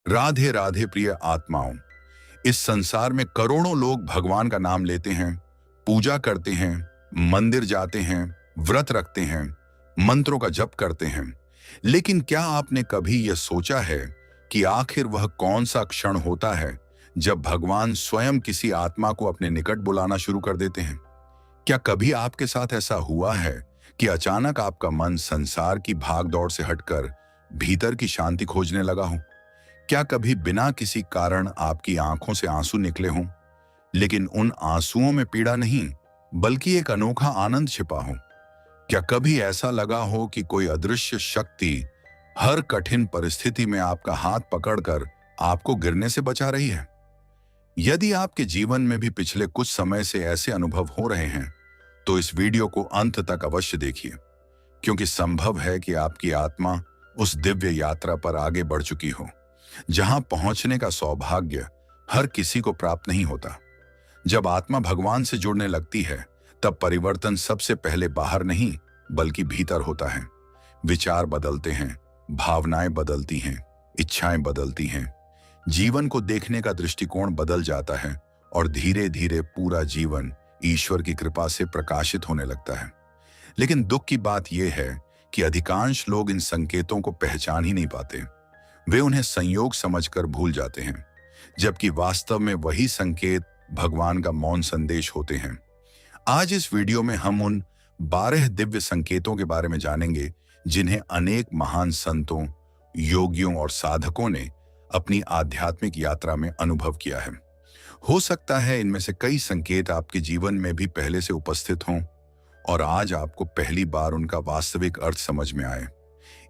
राधे राधे प्रिय आत्माओं। इस संसार में करोड़ों लोग भगवान का नाम लेते हैं, पूजा करते हैं, मंदिर जाते हैं, व्रत रखते हैं, मंत्रों का जप करते हैं। लेकिन क्या आपने कभी यह सोचा है कि आखिर वह कौन सा क्षण होता है जब भगवान स्वयं किसी आत्मा को अपने निकट बुलाना शुरू कर देते हैं? क्या कभी आपके साथ ऐसा हुआ है कि अचानक आपका मन संसार की भागदौड़ से हटकर भीतर की शांति खोजने लगा हो? क्या कभी बिना किसी कारण आपकी आंखों से आंसू निकले हों, लेकिन उन आंसुओं में पीड़ा नहीं, बल्कि एक अनोखा आनंद छिपा हो? क्या कभी ऐसा लगा हो कि कोई अदृश्य शक्ति हर कठिन परिस्थिति में आपका हाथ पकड़कर आपको गिरने से बचा रही है? यदि आपके जीवन में भी पिछले कुछ समय से ऐसे अनुभव हो रहे हैं, तो इस वीडियो को अंत तक अवश्य देखिए, क्योंकि संभव है कि आपकी आत्मा उस दिव्य यात्रा पर आगे बढ़ चुकी हो, जहां पहुंचने का सौभाग्य हर किसी को प्राप्त नहीं होता। जब आत्मा भगवान से जुड़ने लगती है, तब परिवर्तन सबसे पहले बाहर नहीं, बल्कि भीतर होता है। विचार बदलते हैं, भावनाएं बदलती हैं, इच्छाएं बदलती हैं, जीवन को देखने का दृष्टिकोण बदल जाता है और धीरे धीरे पूरा जीवन ईश्वर की कृपा से प्रकाशित होने लगता है। लेकिन दुख की बात यह है कि अधिकांश लोग इन संकेतों को पहचान ही नहीं पाते। वे उन्हें संयोग समझकर भूल जाते हैं, जबकि वास्तव में वही संकेत भगवान का मौन संदेश होते हैं। आज इस वीडियो में हम उन 12 दिव्य संकेतों के बारे में जानेंगे, जिन्हें अनेक महान संतों, योगियों और साधकों ने अपनी आध्यात्मिक यात्रा में अनुभव किया है। हो सकता है इनमें से कई संकेत आपके जीवन में भी पहले से उपस्थित हों और आज आपको पहली बार उनका वास्तविक अर्थ समझ में आए।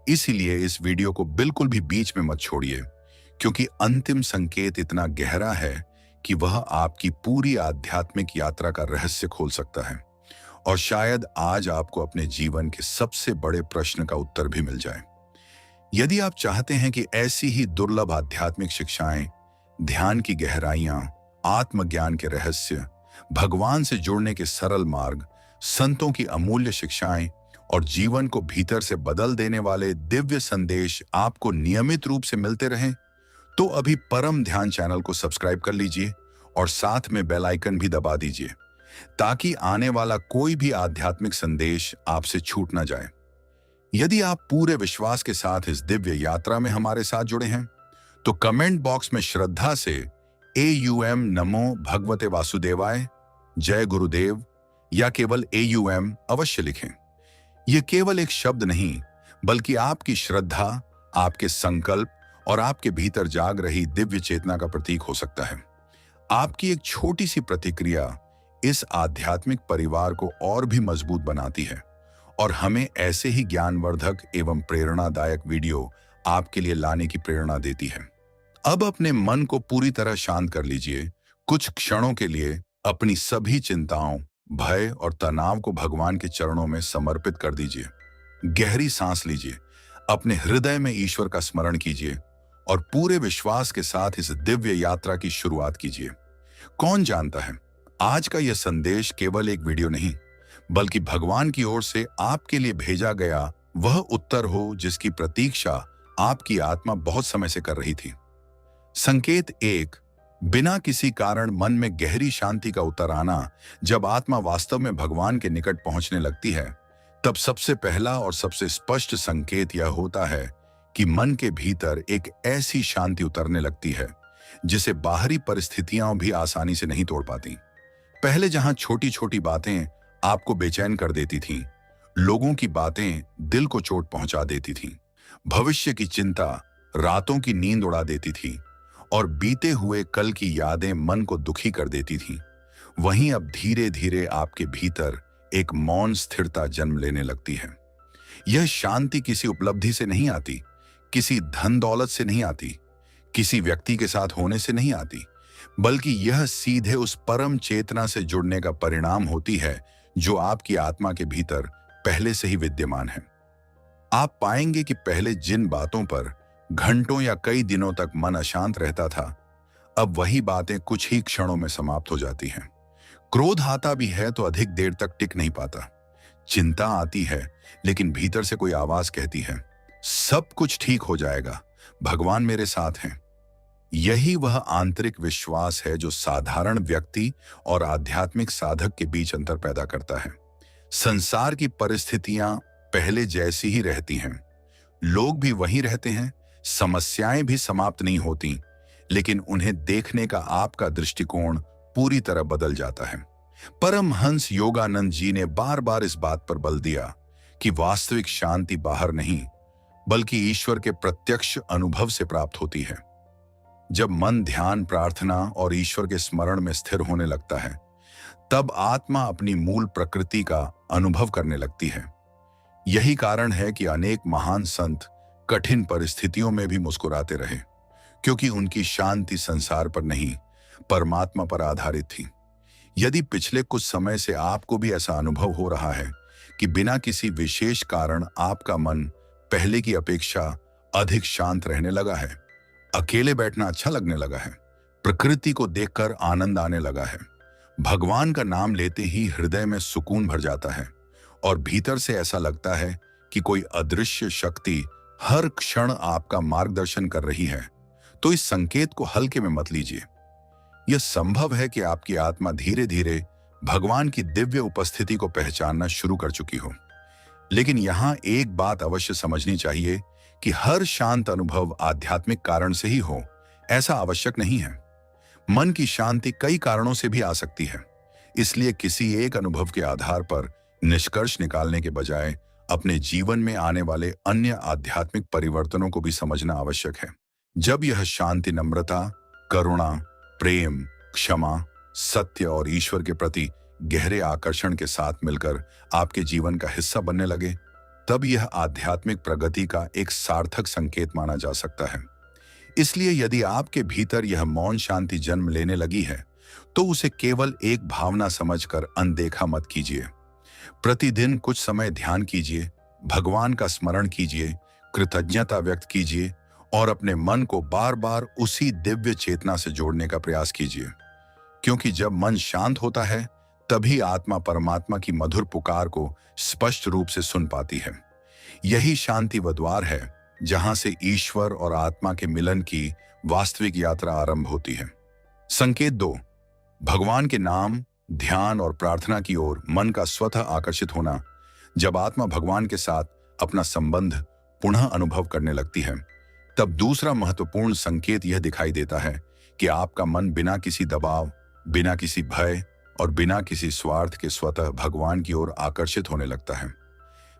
इसीलिए इस वीडियो को बिल्कुल भी बीच में मत छोड़िए, क्योंकि अंतिम संकेत इतना गहरा है कि वह आपकी पूरी आध्यात्मिक यात्रा का रहस्य खोल सकता है और शायद आज आपको अपने जीवन के सबसे बड़े प्रश्न का उत्तर भी मिल जाए। यदि आप चाहते हैं कि ऐसी ही दुर्लभ आध्यात्मिक शिक्षाएं, ध्यान की गहराइयां, आत्मज्ञान के रहस्य, भगवान से जुड़ने के सरल मार्ग, संतों की अमूल्य शिक्षाएं और जीवन को भीतर से बदल देने वाले दिव्य संदेश आपको नियमित रूप से मिलते रहें, तो अभी परम ध्यान चैनल को सब्सक्राइब कर लीजिए और साथ में बेल आइकन भी दबा दीजिए, ताकि आने वाला कोई भी आध्यात्मिक संदेश आपसे छूट ना जाए। यदि आप पूरे विश्वास के साथ इस दिव्य यात्रा में हमारे साथ जुड़े हैं, तो कमेंट बॉक्स में श्रद्धा से AUM नमो भगवते वासुदेवाय, जय गुरुदेव या केवल AUM अवश्य लिखें। यह केवल एक शब्द नहीं, बल्कि आपकी श्रद्धा, आपके संकल्प और आपके भीतर जाग रही दिव्य चेतना का प्रतीक हो सकता है। आपकी एक छोटी सी प्रतिक्रिया इस आध्यात्मिक परिवार को और भी मजबूत बनाती है और हमें ऐसे ही ज्ञानवर्धक एवं प्रेरणादायक वीडियो आपके लिए लाने की प्रेरणा देती है। अब अपने मन को पूरी तरह शांत कर लीजिए। कुछ क्षणों के लिए अपनी सभी चिंताओं, भय और तनाव को भगवान के चरणों में समर्पित कर दीजिए। गहरी सांस लीजिए, अपने हृदय में ईश्वर का स्मरण कीजिए और पूरे विश्वास के साथ इस दिव्य यात्रा की शुरुआत कीजिए। कौन जानता है, आज का यह संदेश केवल एक वीडियो नहीं, बल्कि भगवान की ओर से आपके लिए भेजा गया वह उत्तर हो जिसकी प्रतीक्षा आपकी आत्मा बहुत समय से कर रही थी। संकेत 1, बिना किसी कारण मन में गहरी शांति का उतर आना। जब आत्मा वास्तव में भगवान के निकट पहुंचने लगती है, तब सबसे पहला और सबसे स्पष्ट संकेत यह होता है कि मन के भीतर एक ऐसी शांति उतरने लगती है जिसे बाहरी परिस्थितियां भी आसानी से नहीं तोड़ पाती। पहले जहां छोटी छोटी बातें आपको बेचैन कर देती थीं, लोगों की बातें दिल को चोट पहुंचा देती थीं, भविष्य की चिंता रातों की नींद उड़ा देती थी और बीते हुए कल की यादें मन को दुखी कर देती थीं, वहीं अब धीरे धीरे आपके भीतर एक मौन स्थिरता जन्म लेने लगती है। यह शांति किसी उपलब्धि से नहीं आती, किसी धन दौलत से नहीं आती, किसी व्यक्ति के साथ होने से नहीं आती, बल्कि यह सीधे उस परम चेतना से जुड़ने का परिणाम होती है जो आपकी आत्मा के भीतर पहले से ही विद्यमान है। आप पाएंगे कि पहले जिन बातों पर घंटों या कई दिनों तक मन अशांत रहता था, अब वही बातें कुछ ही क्षणों में समाप्त हो जाती हैं। क्रोध आता भी है तो अधिक देर तक टिक नहीं पाता। चिंता आती है, लेकिन भीतर से कोई आवाज कहती है, सब कुछ ठीक हो जाएगा, भगवान मेरे साथ हैं। यही वह आंतरिक विश्वास है जो साधारण व्यक्ति और आध्यात्मिक साधक के बीच अंतर पैदा करता है। संसार की परिस्थितियां पहले जैसी ही रहती हैं, लोग भी वहीं रहते हैं, समस्याएं भी समाप्त नहीं होती, लेकिन उन्हें देखने का आपका दृष्टिकोण पूरी तरह बदल जाता है। परमहंस योगानंद जी ने बार बार इस बात पर बल दिया कि वास्तविक शांति बाहर नहीं, बल्कि ईश्वर के प्रत्यक्ष अनुभव से प्राप्त होती है। जब मन ध्यान, प्रार्थना और ईश्वर के स्मरण में स्थिर होने लगता है, तब आत्मा अपनी मूल प्रकृति का अनुभव करने लगती है। यही कारण है कि अनेक महान संत कठिन परिस्थितियों में भी मुस्कुराते रहे, क्योंकि उनकी शांति संसार पर नहीं, परमात्मा पर आधारित थी। यदि पिछले कुछ समय से आपको भी ऐसा अनुभव हो रहा है कि बिना किसी विशेष कारण आपका मन पहले की अपेक्षा अधिक शांत रहने लगा है, अकेले बैठना अच्छा लगने लगा है, प्रकृति को देखकर आनंद आने लगा है, भगवान का नाम लेते ही हृदय में सुकून भर जाता है और भीतर से ऐसा लगता है कि कोई अदृश्य शक्ति हर क्षण आपका मार्गदर्शन कर रही है, तो इस संकेत को हल्के में मत लीजिए। यह संभव है कि आपकी आत्मा धीरे धीरे भगवान की दिव्य उपस्थिति को पहचानना शुरू कर चुकी हो। लेकिन यहां एक बात अवश्य समझनी चाहिए कि हर शांत अनुभव आध्यात्मिक कारण से ही हो, ऐसा आवश्यक नहीं है। मन की शांति कई कारणों से भी आ सकती है, इसलिए किसी एक अनुभव के आधार पर निष्कर्ष निकालने के बजाय अपने जीवन में आने वाले अन्य आध्यात्मिक परिवर्तनों को भी समझना आवश्यक है। जब यह शांति नम्रता, करुणा, प्रेम, क्षमा, सत्य और ईश्वर के प्रति गहरे आकर्षण के साथ मिलकर आपके जीवन का हिस्सा बनने लगे, तब यह आध्यात्मिक प्रगति का एक सार्थक संकेत माना जा सकता है। इसलिए यदि आपके भीतर यह मौन शांति जन्म लेने लगी है, तो उसे केवल एक भावना समझकर अनदेखा मत कीजिए। प्रतिदिन कुछ समय ध्यान कीजिए, भगवान का स्मरण कीजिए, कृतज्ञता व्यक्त कीजिए और अपने मन को बार बार उसी दिव्य चेतना से जोड़ने का प्रयास कीजिए। क्योंकि जब मन शांत होता है, तभी आत्मा परमात्मा की मधुर पुकार को स्पष्ट रूप से सुन पाती है। यही शांति वह द्वार है जहां से ईश्वर और आत्मा के मिलन की वास्तविक यात्रा आरंभ होती है। संकेत 2, भगवान के नाम, ध्यान और प्रार्थना की ओर मन का स्वतः आकर्षित होना। जब आत्मा भगवान के साथ अपना संबंध पुनः अनुभव करने लगती है, तब दूसरा महत्वपूर्ण संकेत यह दिखाई देता है कि आपका मन बिना किसी दबाव, बिना किसी भय और बिना किसी स्वार्थ के स्वतः भगवान की ओर आकर्षित होने लगता है।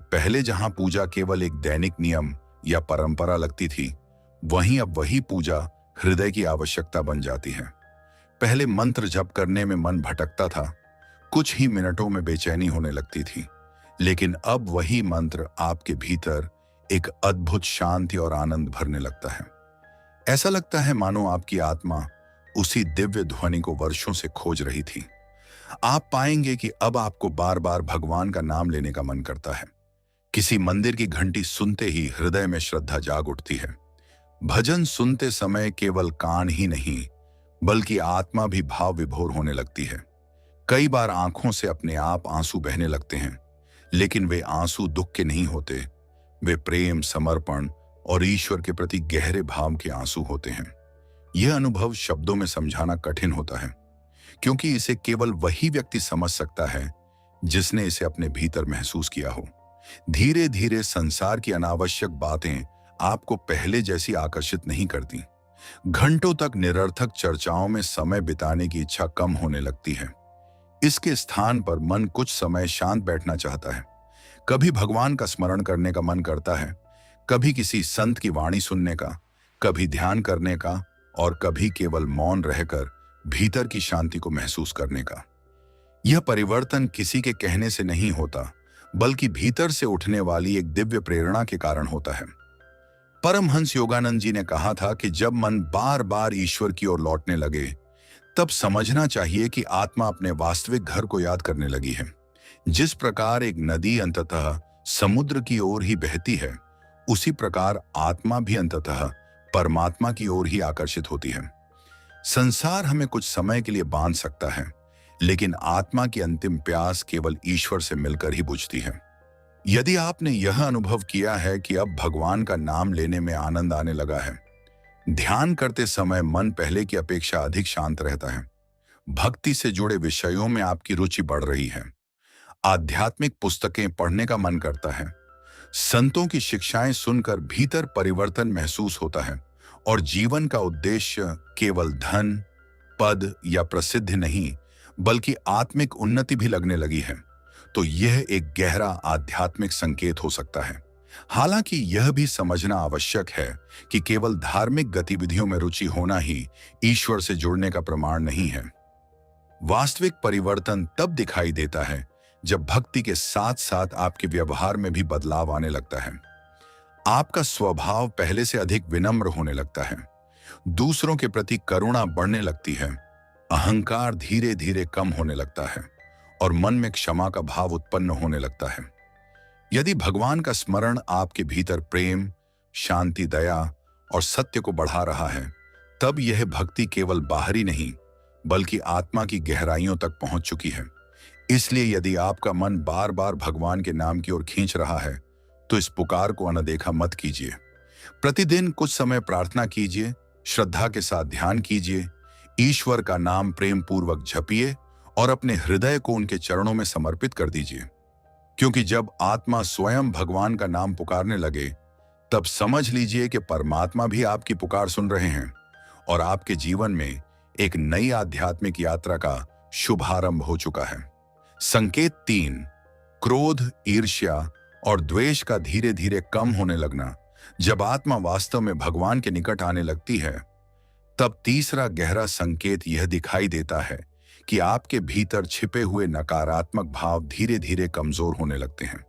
पहले जहां पूजा केवल एक दैनिक नियम या परंपरा लगती थी, वहीं अब वही पूजा हृदय की आवश्यकता बन जाती है। पहले मंत्र जप करने में मन भटकता था, कुछ ही मिनटों में बेचैनी होने लगती थी, लेकिन अब वही मंत्र आपके भीतर एक अद्भुत शांति और आनंद भरने लगता है। ऐसा लगता है मानो आपकी आत्मा उसी दिव्य ध्वनि को वर्षों से खोज रही थी। आप पाएंगे कि अब आपको बार बार भगवान का नाम लेने का मन करता है। किसी मंदिर की घंटी सुनते ही हृदय में श्रद्धा जाग उठती है। भजन सुनते समय केवल कान ही नहीं, बल्कि आत्मा भी भाव विभोर होने लगती है। कई बार आंखों से अपने आप आंसू बहने लगते हैं, लेकिन वे आंसू दुख के नहीं होते, वे प्रेम, समर्पण और ईश्वर के प्रति गहरे भाव के आंसू होते हैं। यह अनुभव शब्दों में समझाना कठिन होता है, क्योंकि इसे केवल वही व्यक्ति समझ सकता है जिसने इसे अपने भीतर महसूस किया हो। धीरे धीरे संसार की अनावश्यक बातें आपको पहले जैसी आकर्षित नहीं करती। घंटों तक निरर्थक चर्चाओं में समय बिताने की इच्छा कम होने लगती है। इसके स्थान पर मन कुछ समय शांत बैठना चाहता है। कभी भगवान का स्मरण करने का मन करता है, कभी किसी संत की वाणी सुनने का, कभी ध्यान करने का और कभी केवल मौन रहकर भीतर की शांति को महसूस करने का। यह परिवर्तन किसी के कहने से नहीं होता, बल्कि भीतर से उठने वाली एक दिव्य प्रेरणा के कारण होता है। परमहंस योगानंद जी ने कहा था कि जब मन बार बार ईश्वर की ओर लौटने लगे, तब समझना चाहिए कि आत्मा अपने वास्तविक घर को याद करने लगी है। जिस प्रकार एक नदी अंततः समुद्र की ओर ही बहती है, उसी प्रकार आत्मा भी अंततः परमात्मा की ओर ही आकर्षित होती है। संसार हमें कुछ समय के लिए बांध सकता है, लेकिन आत्मा की अंतिम प्यास केवल ईश्वर से मिलकर ही बुझती है। यदि आपने यह अनुभव किया है कि अब भगवान का नाम लेने में आनंद आने लगा है, ध्यान करते समय मन पहले की अपेक्षा अधिक शांत रहता है। भक्ति से जुड़े विषयों में आपकी रुचि बढ़ रही है। आध्यात्मिक पुस्तकें पढ़ने का मन करता है। संतों की शिक्षाएं सुनकर भीतर परिवर्तन महसूस होता है और जीवन का उद्देश्य केवल धन, पद या प्रसिद्धि नहीं, बल्कि आत्मिक उन्नति भी लगने लगी है। तो यह एक गहरा आध्यात्मिक संकेत हो सकता है। हालांकि यह भी समझना आवश्यक है कि केवल धार्मिक गतिविधियों में रुचि होना ही ईश्वर से जुड़ने का प्रमाण नहीं है। वास्तविक परिवर्तन तब दिखाई देता है जब भक्ति के साथ साथ आपके व्यवहार में भी बदलाव आने लगता है। आपका स्वभाव पहले से अधिक विनम्र होने लगता है, दूसरों के प्रति करुणा बढ़ने लगती है, अहंकार धीरे धीरे कम होने लगता है और मन में क्षमा का भाव उत्पन्न होने लगता है। यदि भगवान का स्मरण आपके भीतर प्रेम, शांति, दया और सत्य को बढ़ा रहा है, तब यह भक्ति केवल बाहरी नहीं बल्कि आत्मा की गहराइयों तक पहुंच चुकी है। इसलिए यदि आपका मन बार बार भगवान के नाम की ओर खींच रहा है, तो इस पुकार को अनदेखा मत कीजिए। प्रतिदिन कुछ समय प्रार्थना कीजिए, श्रद्धा के साथ ध्यान कीजिए, ईश्वर का नाम प्रेम पूर्वक जपिए और अपने हृदय को उनके चरणों में समर्पित कर दीजिए। क्योंकि जब आत्मा स्वयं भगवान का नाम पुकारने लगे, तब समझ लीजिए कि परमात्मा भी आपकी पुकार सुन रहे हैं और आपके जीवन में एक नई आध्यात्मिक यात्रा का शुभारंभ हो चुका है। संकेत 3, क्रोध, ईर्ष्या और द्वेष का धीरे धीरे कम होने लगना। जब आत्मा वास्तव में भगवान के निकट आने लगती है, तब तीसरा गहरा संकेत यह दिखाई देता है कि आपके भीतर छिपे हुए नकारात्मक भाव धीरे धीरे कमजोर होने लगते हैं।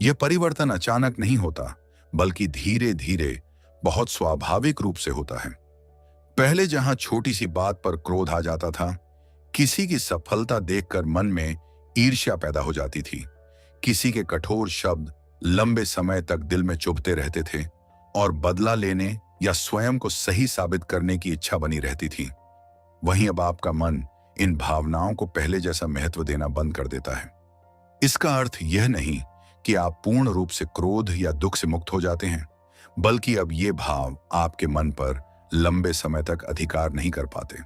यह परिवर्तन अचानक नहीं होता, बल्कि धीरे धीरे बहुत स्वाभाविक रूप से होता है। पहले जहां छोटी सी बात पर क्रोध आ जाता था, किसी की सफलता देखकर मन में ईर्ष्या पैदा हो जाती थी, किसी के कठोर शब्द लंबे समय तक दिल में चुभते रहते थे और बदला लेने या स्वयं को सही साबित करने की इच्छा बनी रहती थी। वहीं अब आपका मन इन भावनाओं को पहले जैसा महत्व देना बंद कर देता है। इसका अर्थ यह नहीं कि आप पूर्ण रूप से क्रोध या दुख से मुक्त हो जाते हैं, बल्कि अब ये भाव आपके मन पर लंबे समय तक अधिकार नहीं कर पाते।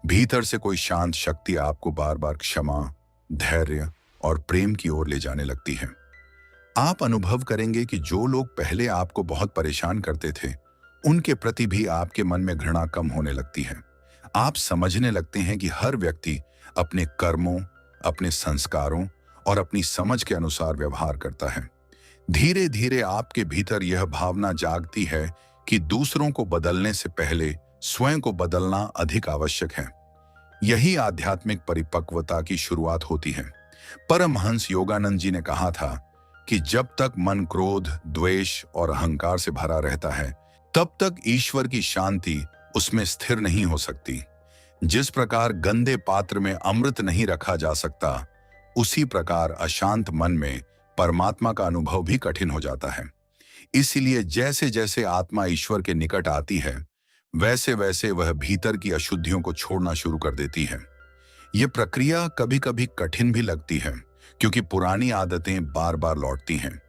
भीतर से कोई शांत शक्ति आपको बार बार क्षमा, धैर्य और प्रेम की ओर ले जाने लगती है। आप अनुभव करेंगे कि जो लोग पहले आपको बहुत परेशान करते थे, उनके प्रति भी आपके मन में घृणा कम होने लगती है। आप समझने लगते हैं कि हर व्यक्ति अपने कर्मों, अपने संस्कारों और अपनी समझ के अनुसार व्यवहार करता है। धीरे धीरे आपके भीतर यह भावना जागती है कि दूसरों को बदलने से पहले स्वयं को बदलना अधिक आवश्यक है। यही आध्यात्मिक परिपक्वता की शुरुआत होती है। परमहंस योगानंद जी ने कहा था कि जब तक मन क्रोध, द्वेष और अहंकार से भरा रहता है, तब तक ईश्वर की शांति उसमें स्थिर नहीं हो सकती। जिस प्रकार गंदे पात्र में अमृत नहीं रखा जा सकता, उसी प्रकार अशांत मन में परमात्मा का अनुभव भी कठिन हो जाता है। इसलिए जैसे जैसे आत्मा ईश्वर के निकट आती है, वैसे वैसे वह भीतर की अशुद्धियों को छोड़ना शुरू कर देती है। यह प्रक्रिया कभी कभी कठिन भी लगती है, क्योंकि पुरानी आदतें बार बार लौटती हैं,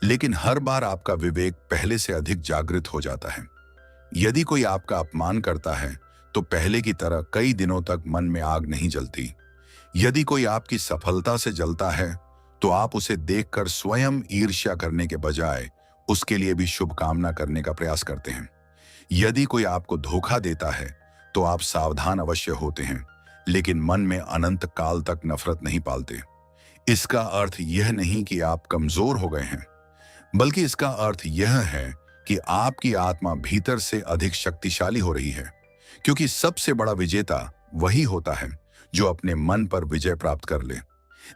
लेकिन हर बार आपका विवेक पहले से अधिक जागृत हो जाता है। यदि कोई आपका अपमान करता है, तो पहले की तरह कई दिनों तक मन में आग नहीं जलती। यदि कोई आपकी सफलता से जलता है, तो आप उसे देखकर स्वयं ईर्ष्या करने के बजाय उसके लिए भी शुभकामना करने का प्रयास करते हैं। यदि कोई आपको धोखा देता है, तो आप सावधान अवश्य होते हैं, लेकिन मन में अनंत काल तक नफरत नहीं पालते। इसका अर्थ यह नहीं कि आप कमजोर हो गए हैं, बल्कि इसका अर्थ यह है कि आपकी आत्मा भीतर से अधिक शक्तिशाली हो रही है, क्योंकि सबसे बड़ा विजेता वही होता है जो अपने मन पर विजय प्राप्त कर ले।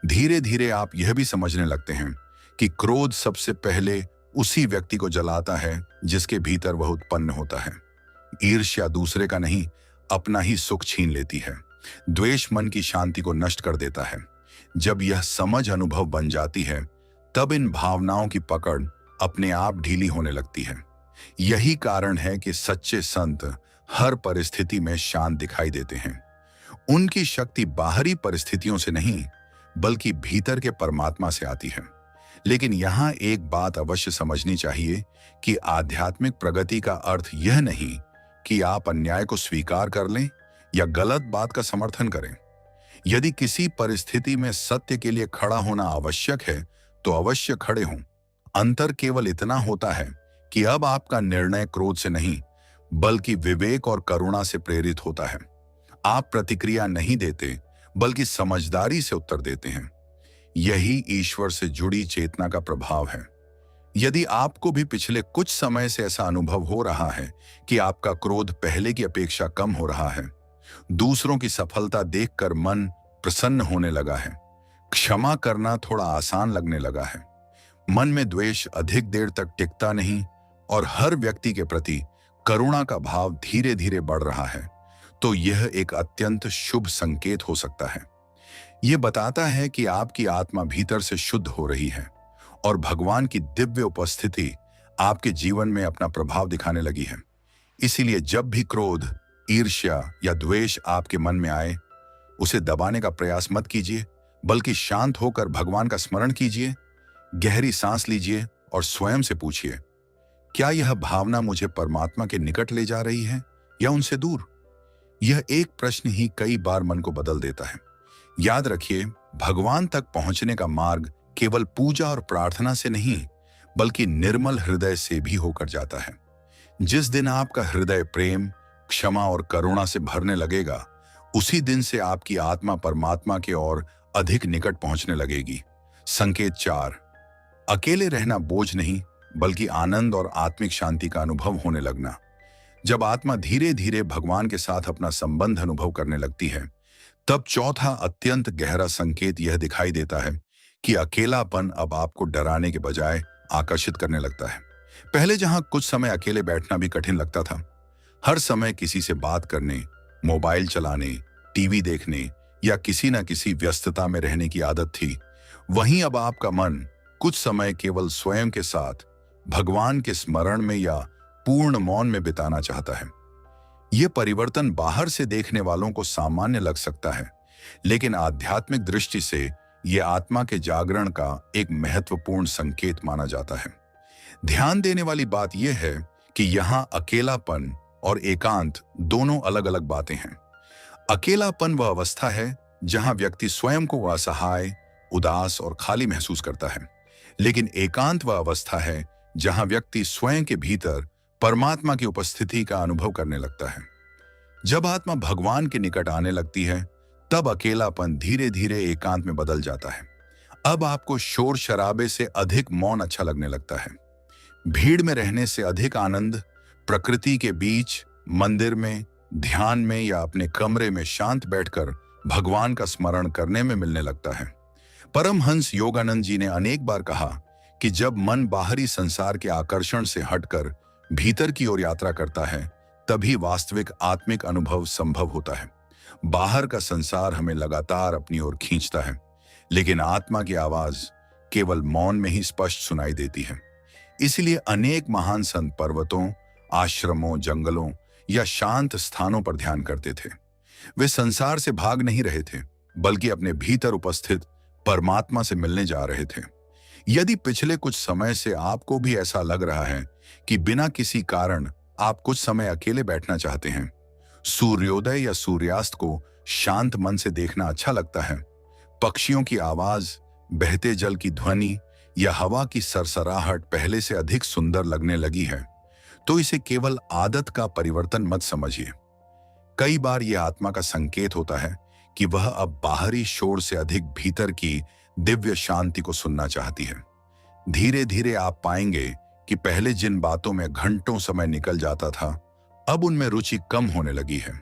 धीरे धीरे आप यह भी समझने लगते हैं कि क्रोध सबसे पहले उसी व्यक्ति को जलाता है जिसके भीतर वह उत्पन्न होता है। ईर्ष्या दूसरे का नहीं, अपना ही सुख छीन लेती है। द्वेष मन की शांति को नष्ट कर देता है। जब यह समझ अनुभव बन जाती है, तब इन भावनाओं की पकड़ अपने आप ढीली होने लगती है। यही कारण है कि सच्चे संत हर परिस्थिति में शांत दिखाई देते हैं। उनकी शक्ति बाहरी परिस्थितियों से नहीं, बल्कि भीतर के परमात्मा से आती है। लेकिन यहाँ एक बात अवश्य समझनी चाहिए कि आध्यात्मिक प्रगति का अर्थ यह नहीं कि आप अन्याय को स्वीकार कर लें या गलत बात का समर्थन करें। यदि किसी परिस्थिति में सत्य के लिए खड़ा होना आवश्यक है तो अवश्य खड़े हों। अंतर केवल इतना होता है कि अब आपका निर्णय क्रोध से नहीं बल्कि विवेक और करुणा से प्रेरित होता है। आप प्रतिक्रिया नहीं देते बल्कि समझदारी से उत्तर देते हैं। यही ईश्वर से जुड़ी चेतना का प्रभाव है। यदि आपको भी पिछले कुछ समय से ऐसा अनुभव हो रहा है कि आपका क्रोध पहले की अपेक्षा कम हो रहा है, दूसरों की सफलता देखकर मन प्रसन्न होने लगा है, क्षमा करना थोड़ा आसान लगने लगा है, मन में द्वेष अधिक देर तक टिकता नहीं और हर व्यक्ति के प्रति करुणा का भाव धीरे धीरे बढ़ रहा है, तो यह एक अत्यंत शुभ संकेत हो सकता है। यह बताता है कि आपकी आत्मा भीतर से शुद्ध हो रही है और भगवान की दिव्य उपस्थिति आपके जीवन में अपना प्रभाव दिखाने लगी है। इसीलिए जब भी क्रोध, ईर्ष्या या द्वेष आपके मन में आए, उसे दबाने का प्रयास मत कीजिए, बल्कि शांत होकर भगवान का स्मरण कीजिए। गहरी सांस लीजिए और स्वयं से पूछिए, क्या यह भावना मुझे परमात्मा के निकट ले जा रही है या उनसे दूर? यह एक प्रश्न ही कई बार मन को बदल देता है। याद रखिए, भगवान तक पहुंचने का मार्ग केवल पूजा और प्रार्थना से नहीं बल्कि निर्मल हृदय से भी होकर जाता है। जिस दिन आपका हृदय प्रेम, क्षमा और करुणा से भरने लगेगा, उसी दिन से आपकी आत्मा परमात्मा के ओर अधिक निकट पहुंचने लगेगी। संकेत 4, अकेले रहना बोझ नहीं बल्कि आनंद और आत्मिक शांति का अनुभव होने लगना। जब आत्मा धीरे धीरे भगवान के साथ अपना संबंध अनुभव करने लगती है, तब चौथा अत्यंत गहरा संकेत यह दिखाई देता है कि अकेलापन अब आपको डराने के बजाय आकर्षित करने लगता है। पहले जहां कुछ समय अकेले बैठना भी कठिन लगता था, हर समय किसी से बात करने, मोबाइल चलाने, टीवी देखने या किसी न किसी व्यस्तता में रहने की आदत थी, वहीं अब आपका मन कुछ समय केवल स्वयं के साथ भगवान के स्मरण में या पूर्ण मौन में बिताना चाहता है। यह परिवर्तन बाहर से देखने वालों को सामान्य लग सकता है, लेकिन आध्यात्मिक दृष्टि से यह आत्मा के जागरण का एक महत्वपूर्ण संकेत माना जाता है। ध्यान देने वाली बात यह है कि यहाँ अकेलापन और एकांत दोनों अलग अलग बातें हैं। अकेलापन वह अवस्था है जहां व्यक्ति स्वयं को असहाय, उदास और खाली महसूस करता है, लेकिन एकांत वह अवस्था है जहां व्यक्ति स्वयं के भीतर परमात्मा की उपस्थिति का अनुभव करने लगता है। जब आत्मा भगवान के निकट आने लगती है, तब अकेलापन धीरे धीरे एकांत में बदल जाता है। अब आपको शोर शराबे से अधिक मौन अच्छा लगने लगता है। भीड़ में रहने से अधिक आनंद प्रकृति के बीच, मंदिर में, ध्यान में या अपने कमरे में शांत बैठकर भगवान का स्मरण करने में मिलने लगता है। परमहंस योगानंद जी ने अनेक बार कहा कि जब मन बाहरी संसार के आकर्षण से हटकर भीतर की ओर यात्रा करता है, तभी वास्तविक आत्मिक अनुभव संभव होता है। बाहर का संसार हमें लगातार अपनी ओर खींचता है, लेकिन आत्मा की आवाज केवल मौन में ही स्पष्ट सुनाई देती है। इसलिए अनेक महान संत पर्वतों, आश्रमों, जंगलों या शांत स्थानों पर ध्यान करते थे। वे संसार से भाग नहीं रहे थे, बल्कि अपने भीतर उपस्थित परमात्मा से मिलने जा रहे थे। यदि पिछले कुछ समय से आपको भी ऐसा लग रहा है कि बिना किसी कारण आप कुछ समय अकेले बैठना चाहते हैं, सूर्योदय या सूर्यास्त को शांत मन से देखना अच्छा लगता है, पक्षियों की आवाज, बहते जल की ध्वनि या हवा की सरसराहट पहले से अधिक सुंदर लगने लगी है, तो इसे केवल आदत का परिवर्तन मत समझिए। कई बार यह आत्मा का संकेत होता है कि वह अब बाहरी शोर से अधिक भीतर की दिव्य शांति को सुनना चाहती है। धीरे धीरे आप पाएंगे कि पहले जिन बातों में घंटों समय निकल जाता था, अब उनमें रुचि कम होने लगी है।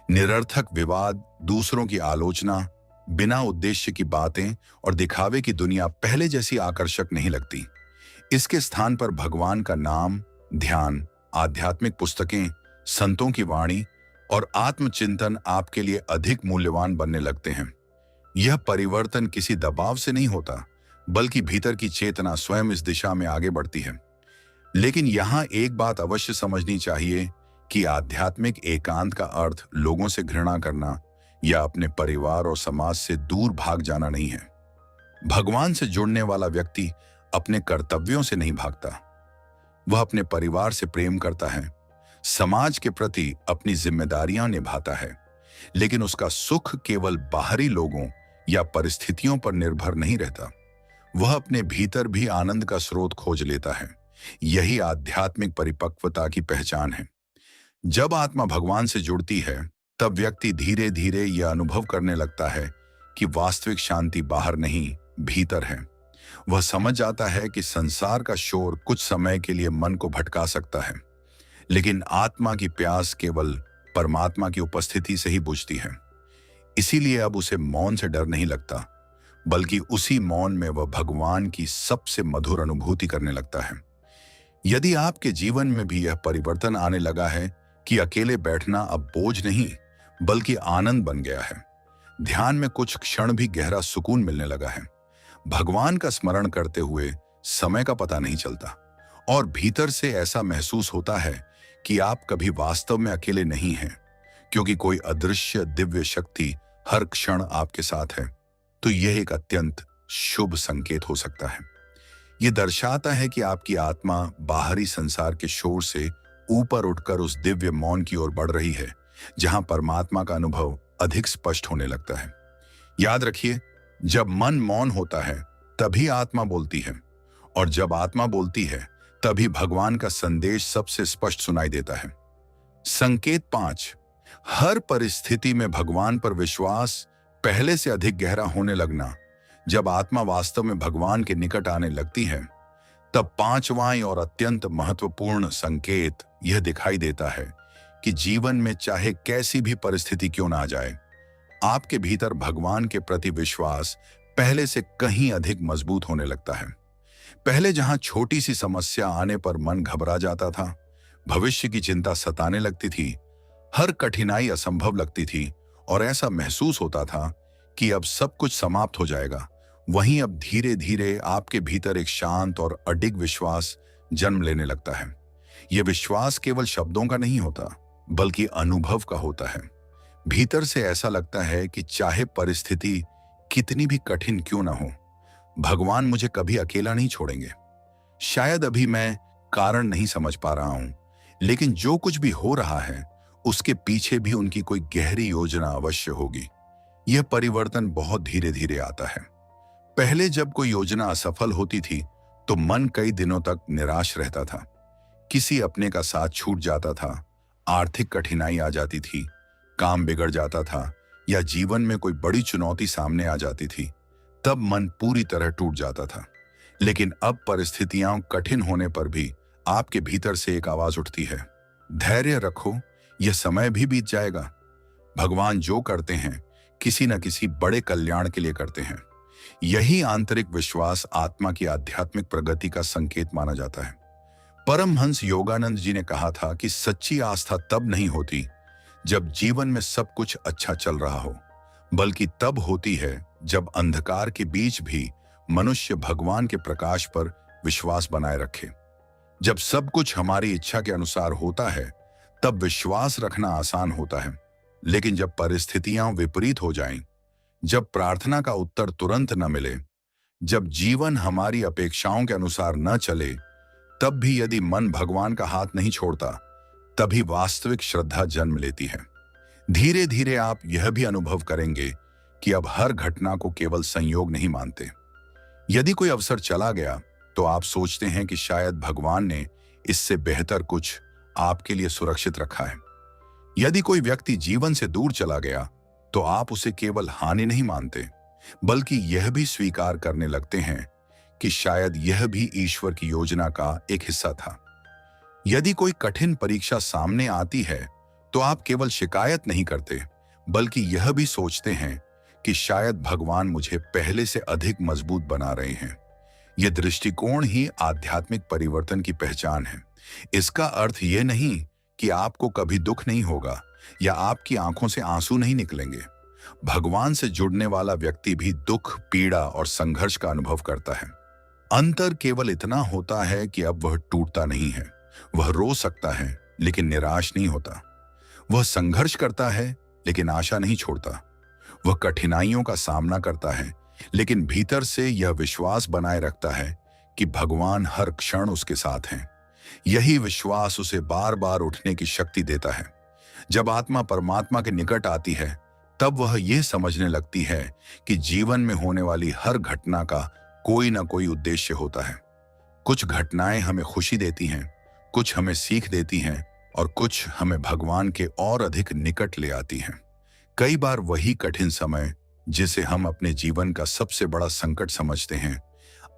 निरर्थक विवाद, दूसरों की आलोचना, बिना उद्देश्य की बातें और दिखावे की दुनिया पहले जैसी आकर्षक नहीं लगती। इसके स्थान पर भगवान का नाम, ध्यान, आध्यात्मिक पुस्तकें, संतों की वाणी और आत्मचिंतन आपके लिए अधिक मूल्यवान बनने लगते हैं। यह परिवर्तन किसी दबाव से नहीं होता, बल्कि भीतर की चेतना स्वयं इस दिशा में आगे बढ़ती है। लेकिन यहाँ एक बात अवश्य समझनी चाहिए कि आध्यात्मिक एकांत का अर्थ लोगों से घृणा करना या अपने परिवार और समाज से दूर भाग जाना नहीं है। भगवान से जुड़ने वाला व्यक्ति अपने कर्तव्यों से नहीं भागता। वह अपने परिवार से प्रेम करता है, समाज के प्रति अपनी जिम्मेदारियां निभाता है, लेकिन उसका सुख केवल बाहरी लोगों या परिस्थितियों पर निर्भर नहीं रहता। वह अपने भीतर भी आनंद का स्रोत खोज लेता है। यही आध्यात्मिक परिपक्वता की पहचान है। जब आत्मा भगवान से जुड़ती है, तब व्यक्ति धीरे धीरे यह अनुभव करने लगता है कि वास्तविक शांति बाहर नहीं, भीतर है। वह समझ जाता है कि संसार का शोर कुछ समय के लिए मन को भटका सकता है, लेकिन आत्मा की प्यास केवल परमात्मा की उपस्थिति से ही बुझती है। इसीलिए अब उसे मौन से डर नहीं लगता, बल्कि उसी मौन में वह भगवान की सबसे मधुर अनुभूति करने लगता है। यदि आपके जीवन में भी यह परिवर्तन आने लगा है कि अकेले बैठना अब बोझ नहीं, बल्कि आनंद बन गया है, ध्यान में कुछ क्षण भी गहरा सुकून मिलने लगा है, भगवान का स्मरण करते हुए समय का पता नहीं चलता, और भीतर से ऐसा महसूस होता है कि आप कभी वास्तव में अकेले नहीं हैं, क्योंकि कोई अदृश्य दिव्य शक्ति हर क्षण आपके साथ है, तो यह एक अत्यंत शुभ संकेत हो सकता है। यह दर्शाता है कि आपकी आत्मा बाहरी संसार के शोर से ऊपर उठकर उस दिव्य मौन की ओर बढ़ रही है, जहां परमात्मा का अनुभव अधिक स्पष्ट होने लगता है। याद रखिए, जब मन मौन होता है तभी आत्मा बोलती है, और जब आत्मा बोलती है तभी भगवान का संदेश सबसे स्पष्ट सुनाई देता है। संकेत 5, हर परिस्थिति में भगवान पर विश्वास पहले से अधिक गहरा होने लगना। जब आत्मा वास्तव में भगवान के निकट आने लगती है, तब पांचवां और अत्यंत महत्वपूर्ण संकेत यह दिखाई देता है कि जीवन में चाहे कैसी भी परिस्थिति क्यों ना आ जाए, आपके भीतर भगवान के प्रति विश्वास पहले से कहीं अधिक मजबूत होने लगता है। पहले जहां छोटी सी समस्या आने पर मन घबरा जाता था, भविष्य की चिंता सताने लगती थी, हर कठिनाई असंभव लगती थी और ऐसा महसूस होता था कि अब सब कुछ समाप्त हो जाएगा, वहीं अब धीरे धीरे आपके भीतर एक शांत और अडिग विश्वास जन्म लेने लगता है। यह विश्वास केवल शब्दों का नहीं होता, बल्कि अनुभव का होता है। भीतर से ऐसा लगता है कि चाहे परिस्थिति कितनी भी कठिन क्यों ना हो, भगवान मुझे कभी अकेला नहीं छोड़ेंगे। शायद अभी मैं कारण नहीं समझ पा रहा हूं, लेकिन जो कुछ भी हो रहा है उसके पीछे भी उनकी कोई गहरी योजना अवश्य होगी। यह परिवर्तन बहुत धीरे धीरे आता है। पहले जब कोई योजना असफल होती थी तो मन कई दिनों तक निराश रहता था। किसी अपने का साथ छूट जाता था, आर्थिक कठिनाई आ जाती थी, काम बिगड़ जाता था, या जीवन में कोई बड़ी चुनौती सामने आ जाती थी, तब मन पूरी तरह टूट जाता था। लेकिन अब परिस्थितियां कठिन होने पर भी आपके भीतर से एक आवाज उठती है, धैर्य रखो, यह समय भी बीत जाएगा। भगवान जो करते हैं किसी न किसी बड़े कल्याण के लिए करते हैं। यही आंतरिक विश्वास आत्मा की आध्यात्मिक प्रगति का संकेत माना जाता है। परमहंस योगानंद जी ने कहा था कि सच्ची आस्था तब नहीं होती जब जीवन में सब कुछ अच्छा चल रहा हो, बल्कि तब होती है जब अंधकार के बीच भी मनुष्य भगवान के प्रकाश पर विश्वास बनाए रखे। जब सब कुछ हमारी इच्छा के अनुसार होता है, तब विश्वास रखना आसान होता है, लेकिन जब परिस्थितियां विपरीत हो जाएं, जब प्रार्थना का उत्तर तुरंत न मिले, जब जीवन हमारी अपेक्षाओं के अनुसार न चले, तब भी यदि मन भगवान का हाथ नहीं छोड़ता, तभी वास्तविक श्रद्धा जन्म लेती है। धीरे धीरे आप यह भी अनुभव करेंगे कि अब हर घटना को केवल संयोग नहीं मानते। यदि कोई अवसर चला गया तो आप सोचते हैं कि शायद भगवान ने इससे बेहतर कुछ आपके लिए सुरक्षित रखा है। यदि कोई व्यक्ति जीवन से दूर चला गया तो आप उसे केवल हानि नहीं मानते, बल्कि यह भी स्वीकार करने लगते हैं कि शायद यह भी ईश्वर की योजना का एक हिस्सा था। यदि कोई कठिन परीक्षा सामने आती है तो आप केवल शिकायत नहीं करते, बल्कि यह भी सोचते हैं कि शायद भगवान मुझे पहले से अधिक मजबूत बना रहे हैं। यह दृष्टिकोण ही आध्यात्मिक परिवर्तन की पहचान है। इसका अर्थ यह नहीं कि आपको कभी दुख नहीं होगा या आपकी आंखों से आंसू नहीं निकलेंगे। भगवान से जुड़ने वाला व्यक्ति भी दुख, पीड़ा और संघर्ष का अनुभव करता है। अंतर केवल इतना होता है कि अब वह टूटता नहीं है। वह रो सकता है लेकिन निराश नहीं होता। वह संघर्ष करता है लेकिन आशा नहीं छोड़ता। वह कठिनाइयों का सामना करता है लेकिन भीतर से यह विश्वास बनाए रखता है कि भगवान हर क्षण उसके साथ हैं। यही विश्वास उसे बार बार उठने की शक्ति देता है। जब आत्मा परमात्मा के निकट आती है, तब वह यह समझने लगती है कि जीवन में होने वाली हर घटना का कोई ना कोई उद्देश्य होता है। कुछ घटनाएं हमें खुशी देती हैं, कुछ हमें सीख देती हैं और कुछ हमें भगवान के और अधिक निकट ले आती हैं। कई बार वही कठिन समय, जिसे हम अपने जीवन का सबसे बड़ा संकट समझते हैं,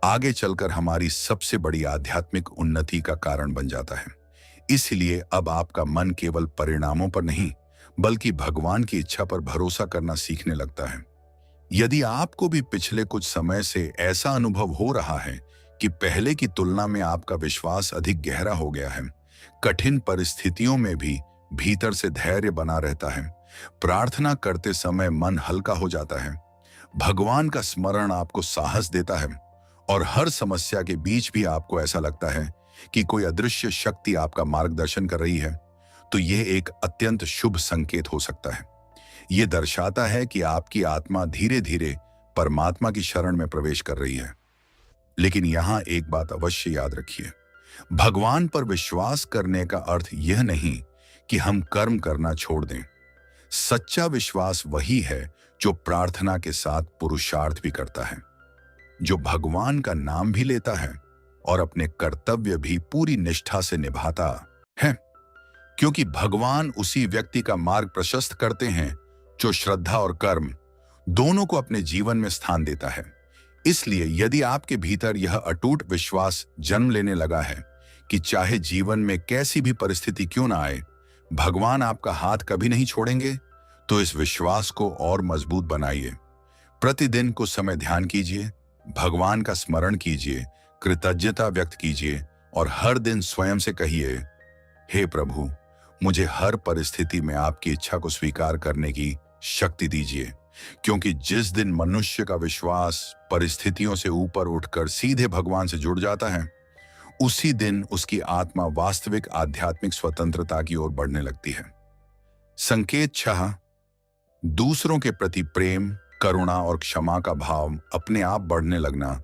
आगे चलकर हमारी सबसे बड़ी आध्यात्मिक उन्नति का कारण बन जाता है। इसलिए अब आपका मन केवल परिणामों पर नहीं, बल्कि भगवान की इच्छा पर भरोसा करना सीखने लगता है। यदि आपको भी पिछले कुछ समय से ऐसा अनुभव हो रहा है कि पहले की तुलना में आपका विश्वास अधिक गहरा हो गया है, कठिन परिस्थितियों में भी भीतर से धैर्य बना रहता है, प्रार्थना करते समय मन हल्का हो जाता है, भगवान का स्मरण आपको साहस देता है और हर समस्या के बीच भी आपको ऐसा लगता है कि कोई अदृश्य शक्ति आपका मार्गदर्शन कर रही है, तो यह एक अत्यंत शुभ संकेत हो सकता है। यह दर्शाता है कि आपकी आत्मा धीरे धीरे परमात्मा की शरण में प्रवेश कर रही है। लेकिन यहां एक बात अवश्य याद रखिए, भगवान पर विश्वास करने का अर्थ यह नहीं कि हम कर्म करना छोड़ दें। सच्चा विश्वास वही है जो प्रार्थना के साथ पुरुषार्थ भी करता है, जो भगवान का नाम भी लेता है और अपने कर्तव्य भी पूरी निष्ठा से निभाता है। क्योंकि भगवान उसी व्यक्ति का मार्ग प्रशस्त करते हैं जो श्रद्धा और कर्म दोनों को अपने जीवन में स्थान देता है। इसलिए यदि आपके भीतर यह अटूट विश्वास जन्म लेने लगा है कि चाहे जीवन में कैसी भी परिस्थिति क्यों ना आए, भगवान आपका हाथ कभी नहीं छोड़ेंगे, तो इस विश्वास को और मजबूत बनाइए। प्रतिदिन कुछ समय ध्यान कीजिए, भगवान का स्मरण कीजिए, कृतज्ञता व्यक्त कीजिए और हर दिन स्वयं से कहिए, हे प्रभु, मुझे हर परिस्थिति में आपकी इच्छा को स्वीकार करने की शक्ति दीजिए। क्योंकि जिस दिन मनुष्य का विश्वास परिस्थितियों से ऊपर उठकर सीधे भगवान से जुड़ जाता है, उसी दिन उसकी आत्मा वास्तविक आध्यात्मिक स्वतंत्रता की ओर बढ़ने लगती है। संकेत 6, दूसरों के प्रति प्रेम, करुणा और क्षमा का भाव अपने आप बढ़ने लगना।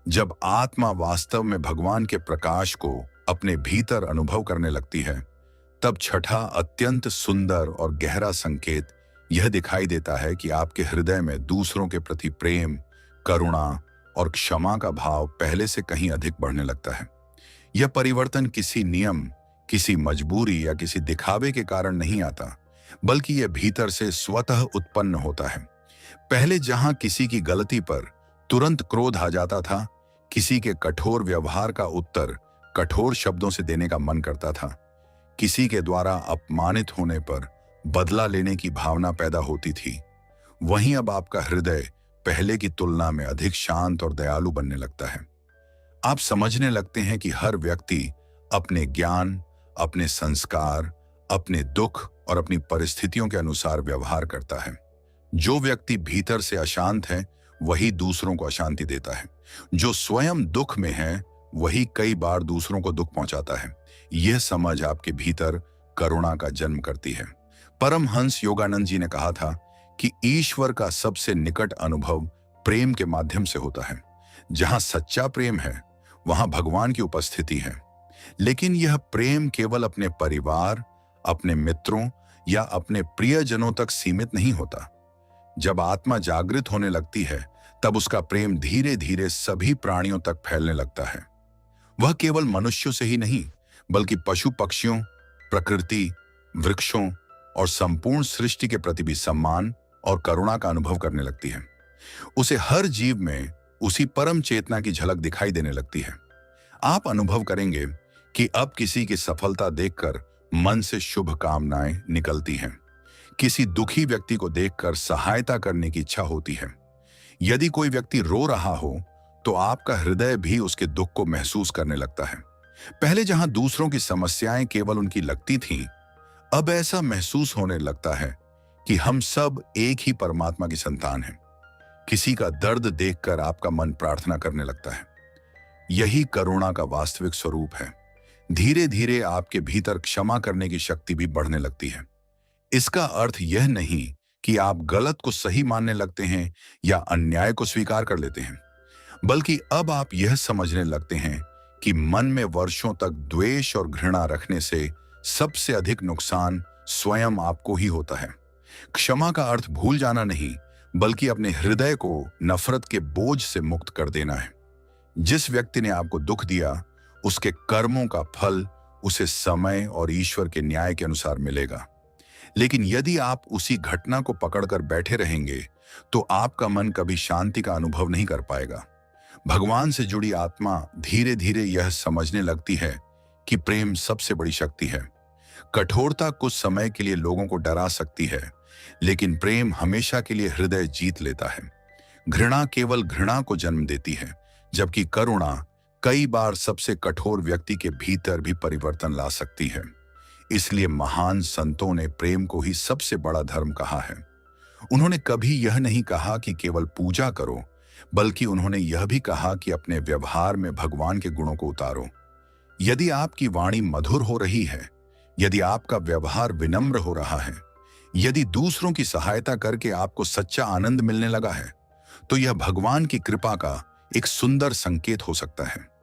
जब आत्मा वास्तव में भगवान के प्रकाश को अपने भीतर अनुभव करने लगती है, तब छठा अत्यंत सुंदर और गहरा संकेत यह दिखाई देता है कि आपके हृदय में दूसरों के प्रति प्रेम, करुणा और क्षमा का भाव पहले से कहीं अधिक बढ़ने लगता है। यह परिवर्तन किसी नियम, किसी मजबूरी या किसी दिखावे के कारण नहीं आता, बल्कि यह भीतर से स्वतः उत्पन्न होता है। पहले जहां किसी की गलती पर तुरंत क्रोध आ जाता था, किसी के कठोर व्यवहार का उत्तर कठोर शब्दों से देने का मन करता था, किसी के द्वारा अपमानित होने पर बदला लेने की भावना पैदा होती थी, वहीं अब आपका हृदय पहले की तुलना में अधिक शांत और दयालु बनने लगता है। आप समझने लगते हैं कि हर व्यक्ति अपने ज्ञान, अपने संस्कार, अपने दुख और अपनी परिस्थितियों के अनुसार व्यवहार करता है। जो व्यक्ति भीतर से अशांत है, वही दूसरों को अशांति देता है। जो स्वयं दुख में है, वही कई बार दूसरों को दुख पहुंचाता है। यह समझ आपके भीतर करुणा का जन्म करती है। परमहंस योगानंद जी ने कहा था कि ईश्वर का सबसे निकट अनुभव प्रेम के माध्यम से होता है। जहां सच्चा प्रेम है, वहां भगवान की उपस्थिति है। लेकिन यह प्रेम केवल अपने परिवार, अपने मित्रों या अपने प्रियजनों तक सीमित नहीं होता। जब आत्मा जागृत होने लगती है, तब उसका प्रेम धीरे धीरे सभी प्राणियों तक फैलने लगता है। वह केवल मनुष्यों से ही नहीं, बल्कि पशु पक्षियों, प्रकृति, वृक्षों और संपूर्ण सृष्टि के प्रति भी सम्मान और करुणा का अनुभव करने लगती है। उसे हर जीव में उसी परम चेतना की झलक दिखाई देने लगती है। आप अनुभव करेंगे कि अब किसी की सफलता देखकर मन से शुभ कामनाएं निकलती हैं। किसी दुखी व्यक्ति को देखकर सहायता करने की इच्छा होती है। यदि कोई व्यक्ति रो रहा हो, तो आपका हृदय भी उसके दुख को महसूस करने लगता है। पहले जहां दूसरों की समस्याएं केवल उनकी लगती थीं, अब ऐसा महसूस होने लगता है कि हम सब एक ही परमात्मा की संतान हैं। किसी का दर्द देखकर आपका मन प्रार्थना करने लगता है। यही करुणा का वास्तविक स्वरूप है। धीरे धीरे आपके भीतर क्षमा करने की शक्ति भी बढ़ने लगती है। इसका अर्थ यह नहीं कि आप गलत को सही मानने लगते हैं या अन्याय को स्वीकार कर लेते हैं। बल्कि अब आप यह समझने लगते हैं कि मन में वर्षों तक द्वेष और घृणा रखने से सबसे अधिक नुकसान स्वयं आपको ही होता है। क्षमा का अर्थ भूल जाना नहीं, बल्कि अपने हृदय को नफरत के बोझ से मुक्त कर देना है। जिस व्यक्ति ने आपको दुख दिया, उसके कर्मों का फल उसे समय और ईश्वर के न्याय के अनुसार मिलेगा। लेकिन यदि आप उसी घटना को पकड़कर बैठे रहेंगे, तो आपका मन कभी शांति का अनुभव नहीं कर पाएगा। भगवान से जुड़ी आत्मा धीरे धीरे यह समझने लगती है कि प्रेम सबसे बड़ी शक्ति है। कठोरता कुछ समय के लिए लोगों को डरा सकती है, लेकिन प्रेम हमेशा के लिए हृदय जीत लेता है। घृणा केवल घृणा को जन्म देती है, जबकि करुणा कई बार सबसे कठोर व्यक्ति के भीतर भी परिवर्तन ला सकती है। इसलिए महान संतों ने प्रेम को ही सबसे बड़ा धर्म कहा है। उन्होंने कभी यह नहीं कहा कि केवल पूजा करो, बल्कि उन्होंने यह भी कहा कि अपने व्यवहार में भगवान के गुणों को उतारो। यदि आपकी वाणी मधुर हो रही है, यदि आपका व्यवहार विनम्र हो रहा है, यदि दूसरों की सहायता करके आपको सच्चा आनंद मिलने लगा है, तो यह भगवान की कृपा का एक सुंदर संकेत हो सकता है।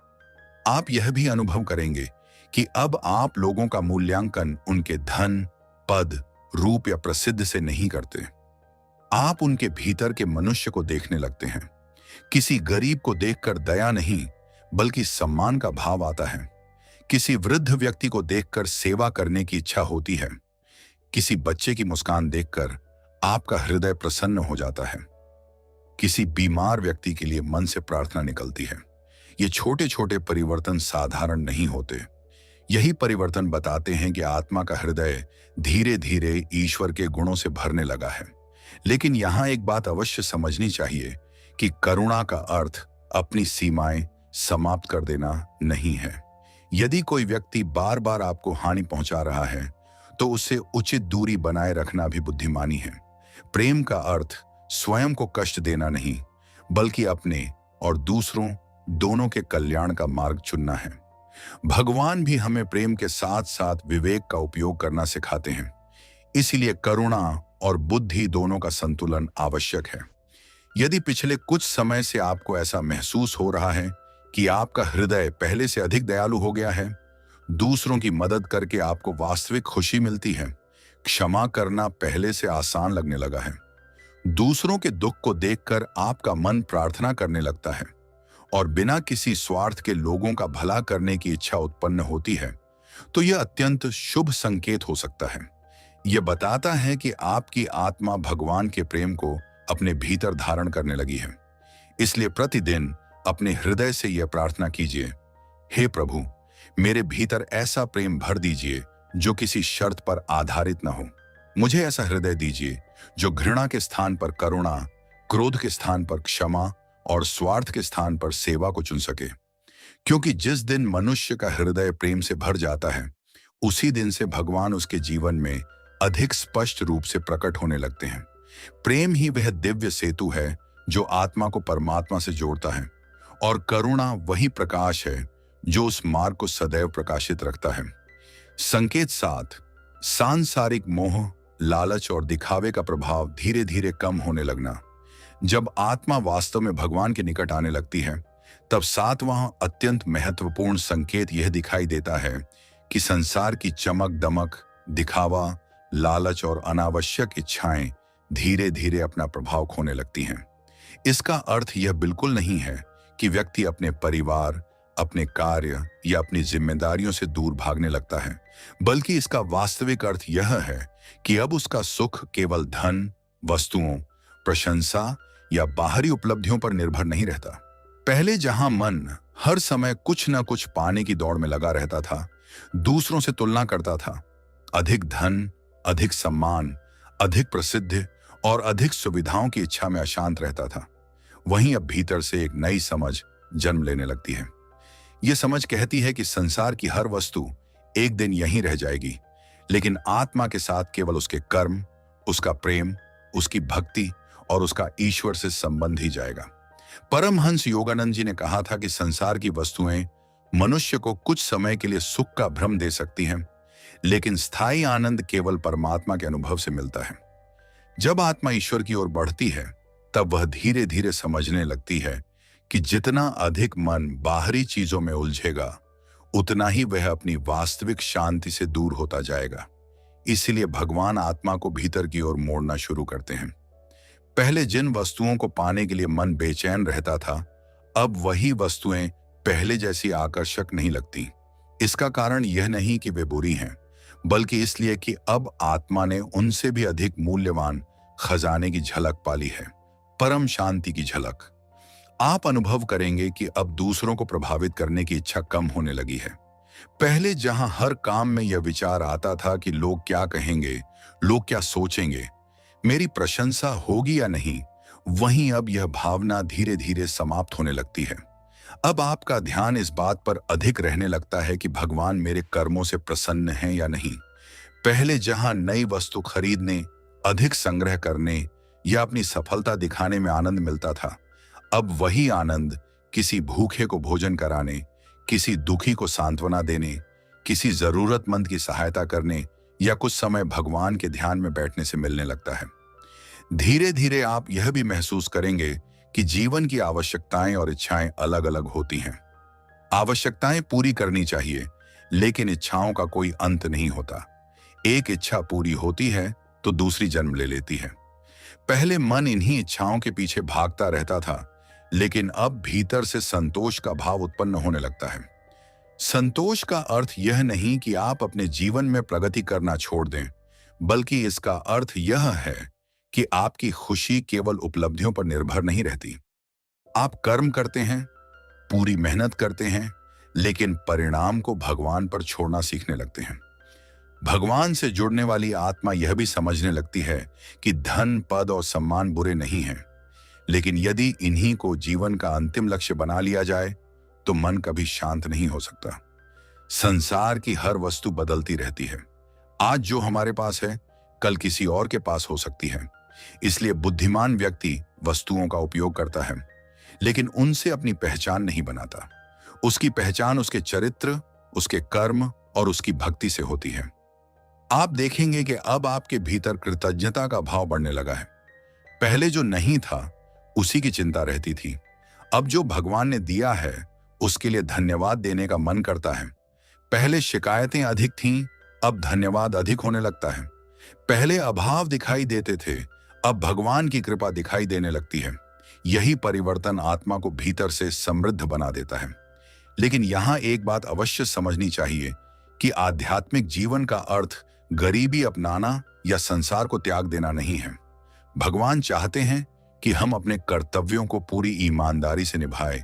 आप यह भी अनुभव करेंगे कि अब आप लोगों का मूल्यांकन उनके धन, पद, रूप या प्रसिद्ध से नहीं करते। आप उनके भीतर के मनुष्य को देखने लगते हैं। किसी गरीब को देखकर दया नहीं, बल्कि सम्मान का भाव आता है। किसी वृद्ध व्यक्ति को देखकर सेवा करने की इच्छा होती है। किसी बच्चे की मुस्कान देखकर आपका हृदय प्रसन्न हो जाता है। किसी बीमार व्यक्ति के लिए मन से प्रार्थना निकलती है। ये छोटे छोटे परिवर्तन साधारण नहीं होते। यही परिवर्तन बताते हैं कि आत्मा का हृदय धीरे धीरे ईश्वर के गुणों से भरने लगा है। लेकिन यहां एक बात अवश्य समझनी चाहिए कि करुणा का अर्थ अपनी सीमाएं समाप्त कर देना नहीं है। यदि कोई व्यक्ति बार बार आपको हानि पहुंचा रहा है, तो उससे उचित दूरी बनाए रखना भी बुद्धिमानी है। प्रेम का अर्थ स्वयं को कष्ट देना नहीं, बल्कि अपने और दूसरों दोनों के कल्याण का मार्ग चुनना है। भगवान भी हमें प्रेम के साथ साथ विवेक का उपयोग करना सिखाते हैं। इसीलिए करुणा और बुद्धि दोनों का संतुलन आवश्यक है। यदि पिछले कुछ समय से आपको ऐसा महसूस हो रहा है कि आपका हृदय पहले से अधिक दयालु हो गया है, दूसरों की मदद करके आपको वास्तविक खुशी मिलती है, क्षमा करना पहले से आसान लगने लगा है, दूसरों के दुख को देखकर आपका मन प्रार्थना करने लगता है और बिना किसी स्वार्थ के लोगों का भला करने की इच्छा उत्पन्न होती है, तो यह अत्यंत शुभ संकेत हो सकता है। यह बताता है कि आपकी आत्मा भगवान के प्रेम को अपने भीतर धारण करने लगी है। इसलिए प्रतिदिन अपने हृदय से यह प्रार्थना कीजिए, हे प्रभु, मेरे भीतर ऐसा प्रेम भर दीजिए जो किसी शर्त पर आधारित न हो। मुझे ऐसा हृदय दीजिए जो घृणा के स्थान पर करुणा, क्रोध के स्थान पर क्षमा और स्वार्थ के स्थान पर सेवा को चुन सके। क्योंकि जिस दिन मनुष्य का हृदय प्रेम से भर जाता है, उसी दिन से भगवान उसके जीवन में अधिक स्पष्ट रूप से प्रकट होने लगते हैं। प्रेम ही वह दिव्य सेतु है जो आत्मा को परमात्मा से जोड़ता है, और करुणा वही प्रकाश है जो उस मार्ग को सदैव प्रकाशित रखता है। संकेत 7, सांसारिक मोह, लालच और दिखावे का प्रभाव धीरे धीरे कम होने लगना। जब आत्मा वास्तव में भगवान के निकट आने लगती है, तब 7वां अत्यंत महत्वपूर्ण संकेत यह दिखाई देता है कि संसार की चमक दमक, दिखावा, लालच और अनावश्यक इच्छाएं धीरे धीरे अपना प्रभाव खोने लगती हैं। इसका अर्थ यह बिल्कुल नहीं है कि व्यक्ति अपने परिवार, अपने कार्य या अपनी जिम्मेदारियों से दूर भागने लगता है, बल्कि इसका वास्तविक अर्थ यह है कि अब उसका सुख केवल धन, वस्तुओं, प्रशंसा या बाहरी उपलब्धियों पर निर्भर नहीं रहता। पहले जहां मन हर समय कुछ न कुछ पाने की दौड़ में लगा रहता था, दूसरों से तुलना करता था, अधिक धन, अधिक सम्मान, अधिक प्रसिद्धि और अधिक सुविधाओं की इच्छा में अशांत रहता था, वहीं अब भीतर से एक नई समझ जन्म लेने लगती है। यह समझ कहती है कि संसार की हर वस्तु एक दिन यहीं रह जाएगी, लेकिन आत्मा के साथ केवल उसके कर्म, उसका प्रेम, उसकी भक्ति और उसका ईश्वर से संबंध ही जाएगा। परमहंस योगानंद जी ने कहा था कि संसार की वस्तुएं मनुष्य को कुछ समय के लिए सुख का भ्रम दे सकती हैं, लेकिन स्थायी आनंद केवल परमात्मा के अनुभव से मिलता है। जब आत्मा ईश्वर की ओर बढ़ती है, तब वह धीरे धीरे समझने लगती है कि जितना अधिक मन बाहरी चीजों में उलझेगा, उतना ही वह अपनी वास्तविक शांति से दूर होता जाएगा। इसीलिए भगवान आत्मा को भीतर की ओर मोड़ना शुरू करते हैं। पहले जिन वस्तुओं को पाने के लिए मन बेचैन रहता था, अब वही वस्तुएं पहले जैसी आकर्षक नहीं लगती। इसका कारण यह नहीं कि वे बुरी हैं, बल्कि इसलिए कि अब आत्मा ने उनसे भी अधिक मूल्यवान खजाने की झलक पाली है, परम शांति की झलक। आप अनुभव करेंगे कि अब दूसरों को प्रभावित करने की इच्छा कम होने लगी है। पहले जहां हर काम में यह विचार आता था कि लोग क्या कहेंगे, लोग क्या सोचेंगे, मेरी प्रशंसा होगी या नहीं, वहीं अब यह भावना धीरे धीरे समाप्त होने लगती है। अब आपका ध्यान इस बात पर अधिक रहने लगता है कि भगवान मेरे कर्मों से प्रसन्न हैं या नहीं। पहले जहां नई वस्तु खरीदने, अधिक संग्रह करने या अपनी सफलता दिखाने में आनंद मिलता था, अब वही आनंद किसी भूखे को भोजन कराने, किसी दुखी को सांत्वना देने, किसी जरूरतमंद की सहायता करने या कुछ समय भगवान के ध्यान में बैठने से मिलने लगता है। धीरे धीरे आप यह भी महसूस करेंगे कि जीवन की आवश्यकताएं और इच्छाएं अलग अलग होती हैं। आवश्यकताएं पूरी करनी चाहिए, लेकिन इच्छाओं का कोई अंत नहीं होता। एक इच्छा पूरी होती है तो दूसरी जन्म ले लेती है। पहले मन इन्हीं इच्छाओं के पीछे भागता रहता था, लेकिन अब भीतर से संतोष का भाव उत्पन्न होने लगता है। संतोष का अर्थ यह नहीं कि आप अपने जीवन में प्रगति करना छोड़ दें, बल्कि इसका अर्थ यह है कि आपकी खुशी केवल उपलब्धियों पर निर्भर नहीं रहती। आप कर्म करते हैं, पूरी मेहनत करते हैं, लेकिन परिणाम को भगवान पर छोड़ना सीखने लगते हैं। भगवान से जुड़ने वाली आत्मा यह भी समझने लगती है कि धन, पद और सम्मान बुरे नहीं हैं, लेकिन यदि इन्हीं को जीवन का अंतिम लक्ष्य बना लिया जाए तो मन कभी शांत नहीं हो सकता। संसार की हर वस्तु बदलती रहती है। आज जो हमारे पास है, कल किसी और के पास हो सकती है। इसलिए बुद्धिमान व्यक्ति वस्तुओं का उपयोग करता है, लेकिन उनसे अपनी पहचान नहीं बनाता। उसकी पहचान उसके चरित्र, उसके कर्म और उसकी भक्ति से होती है। आप देखेंगे कि अब आपके भीतर कृतज्ञता का भाव बढ़ने लगा है। पहले जो नहीं था, उसी की चिंता रहती थी। अब जो भगवान ने दिया है, उसके लिए धन्यवाद देने का मन करता है। पहले शिकायतें अधिक थीं, अब धन्यवाद अधिक होने लगता है। पहले अभाव दिखाई देते थे, अब भगवान की कृपा दिखाई देने लगती है। यही परिवर्तन आत्मा को भीतर से समृद्ध बना देता है। लेकिन यहां एक बात अवश्य समझनी चाहिए कि आध्यात्मिक जीवन का अर्थ गरीबी अपनाना या संसार को त्याग देना नहीं है। भगवान चाहते हैं कि हम अपने कर्तव्यों को पूरी ईमानदारी से निभाएं,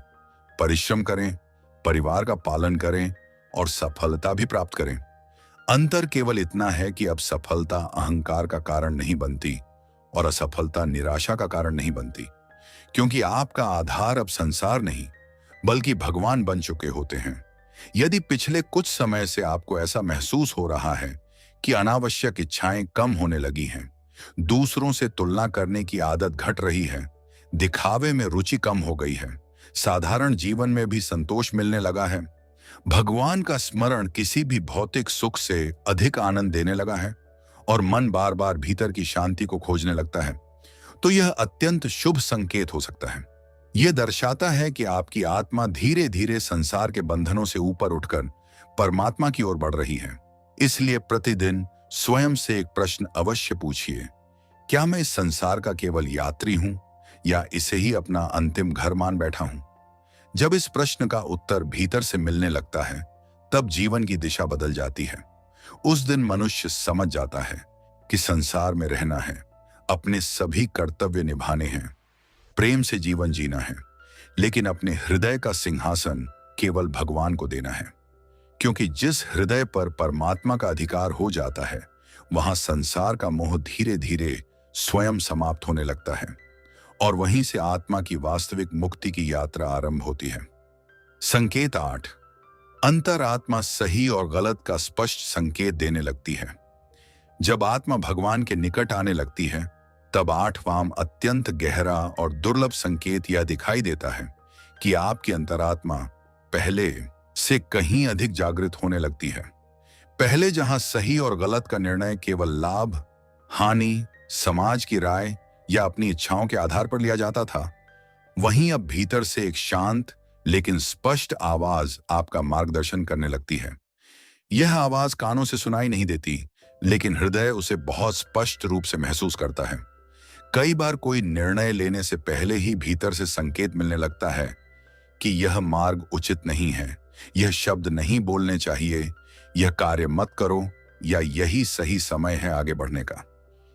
परिश्रम करें, परिवार का पालन करें और सफलता भी प्राप्त करें। अंतर केवल इतना है कि अब सफलता अहंकार का कारण नहीं बनती और असफलता निराशा का कारण नहीं बनती, क्योंकि आपका आधार अब संसार नहीं बल्कि भगवान बन चुके होते हैं। यदि पिछले कुछ समय से आपको ऐसा महसूस हो रहा है कि अनावश्यक इच्छाएं कम होने लगी हैं, दूसरों से तुलना करने की आदत घट रही है, दिखावे में रुचि कम हो गई है, साधारण जीवन में भी संतोष मिलने लगा है, भगवान का स्मरण किसी भी भौतिक सुख से अधिक आनंद देने लगा है और मन बार बार भीतर की शांति को खोजने लगता है, तो यह अत्यंत शुभ संकेत हो सकता है। यह दर्शाता है कि आपकी आत्मा धीरे धीरे संसार के बंधनों से ऊपर उठकर परमात्मा की ओर बढ़ रही है। इसलिए प्रतिदिन स्वयं से एक प्रश्न अवश्य पूछिए, क्या मैं इस संसार का केवल यात्री हूं या इसे ही अपना अंतिम घर मान बैठा हूं? जब इस प्रश्न का उत्तर भीतर से मिलने लगता है, तब जीवन की दिशा बदल जाती है। उस दिन मनुष्य समझ जाता है कि संसार में रहना है, अपने सभी कर्तव्य निभाने हैं, प्रेम से जीवन जीना है, लेकिन अपने हृदय का सिंहासन केवल भगवान को देना है। क्योंकि जिस हृदय पर परमात्मा का अधिकार हो जाता है, वहां संसार का मोह धीरे धीरे स्वयं समाप्त होने लगता है और वहीं से आत्मा की वास्तविक मुक्ति की यात्रा आरंभ होती है। संकेत 8, अंतरात्मा सही और गलत का स्पष्ट संकेत देने लगती है। जब आत्मा भगवान के निकट आने लगती है, तब 8वां अत्यंत गहरा और दुर्लभ संकेत यह दिखाई देता है कि आपकी अंतरात्मा पहले से कहीं अधिक जागृत होने लगती है। पहले जहां सही और गलत का निर्णय केवल लाभ, हानि, समाज की राय या अपनी इच्छाओं के आधार पर लिया जाता था, वहीं अब भीतर से एक शांत लेकिन स्पष्ट आवाज आपका मार्गदर्शन करने लगती है। यह आवाज कानों से सुनाई नहीं देती, लेकिन हृदय उसे बहुत स्पष्ट रूप से महसूस करता है। कई बार कोई निर्णय लेने से पहले ही भीतर से संकेत मिलने लगता है कि यह मार्ग उचित नहीं है, यह शब्द नहीं बोलने चाहिए, यह कार्य मत करो, या यही सही समय है आगे बढ़ने का।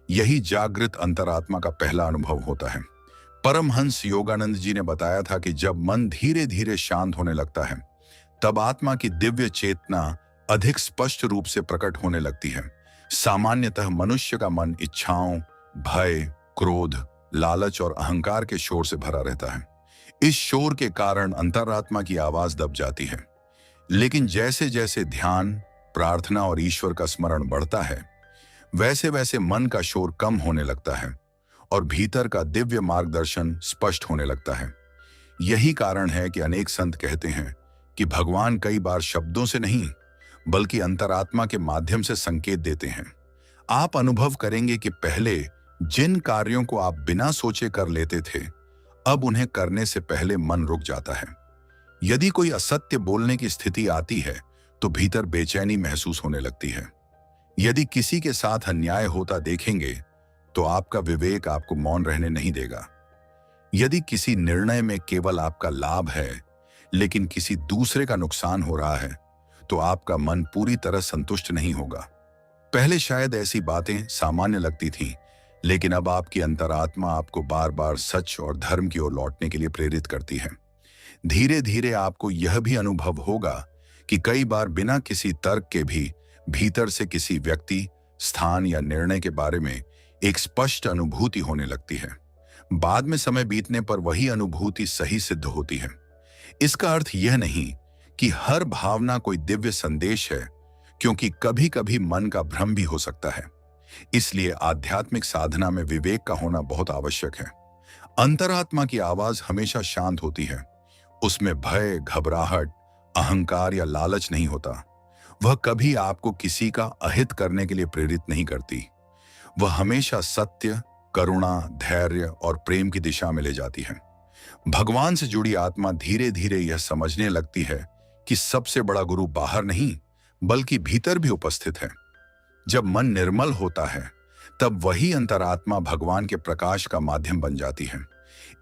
यही जागृत अंतरात्मा का पहला अनुभव होता है। परमहंस योगानंद जी ने बताया था कि जब मन धीरे धीरे शांत होने लगता है, तब आत्मा की दिव्य चेतना अधिक स्पष्ट रूप से प्रकट होने लगती है। सामान्यतः मनुष्य का मन इच्छाओं, भय, क्रोध, लालच और अहंकार के शोर से भरा रहता है। इस शोर के कारण अंतरात्मा की आवाज दब जाती है। लेकिन जैसे जैसे ध्यान, प्रार्थना और ईश्वर का स्मरण बढ़ता है, वैसे वैसे मन का शोर कम होने लगता है और भीतर का दिव्य मार्गदर्शन स्पष्ट होने लगता है। यही कारण है कि अनेक संत कहते हैं कि भगवान कई बार शब्दों से नहीं, बल्कि अंतरात्मा के माध्यम से संकेत देते हैं। आप अनुभव करेंगे कि पहले जिन कार्यों को आप बिना सोचे कर लेते थे, अब उन्हें करने से पहले मन रुक जाता है। यदि कोई असत्य बोलने की स्थिति आती है, तो भीतर बेचैनी महसूस होने लगती है। यदि किसी के साथ अन्याय होता देखेंगे, तो आपका विवेक आपको मौन रहने नहीं देगा। यदि किसी निर्णय में केवल आपका लाभ है, लेकिन किसी दूसरे का नुकसान हो रहा है, तो आपका मन पूरी तरह संतुष्ट नहीं होगा। पहले शायद ऐसी बातें सामान्य लगती थीं, लेकिन अब आपकी अंतरात्मा आपको बार बार सच और धर्म की ओर लौटने के लिए प्रेरित करती है। धीरे धीरे आपको यह भी अनुभव होगा कि कई बार बिना किसी तर्क के भी भीतर से किसी व्यक्ति, स्थान या निर्णय के बारे में एक स्पष्ट अनुभूति होने लगती है। बाद में समय बीतने पर वही अनुभूति सही सिद्ध होती है। इसका अर्थ यह नहीं कि हर भावना कोई दिव्य संदेश है, क्योंकि कभी कभी मन का भ्रम भी हो सकता है। इसलिए आध्यात्मिक साधना में विवेक का होना बहुत आवश्यक है। अंतरात्मा की आवाज हमेशा शांत होती है। उसमें भय, घबराहट, अहंकार या लालच नहीं होता। वह कभी आपको किसी का अहित करने के लिए प्रेरित नहीं करती। वह हमेशा सत्य, करुणा, धैर्य और प्रेम की दिशा में ले जाती है। भगवान से जुड़ी आत्मा धीरे धीरे यह समझने लगती है कि सबसे बड़ा गुरु बाहर नहीं, बल्कि भीतर भी उपस्थित है। जब मन निर्मल होता है, तब वही अंतरात्मा भगवान के प्रकाश का माध्यम बन जाती है।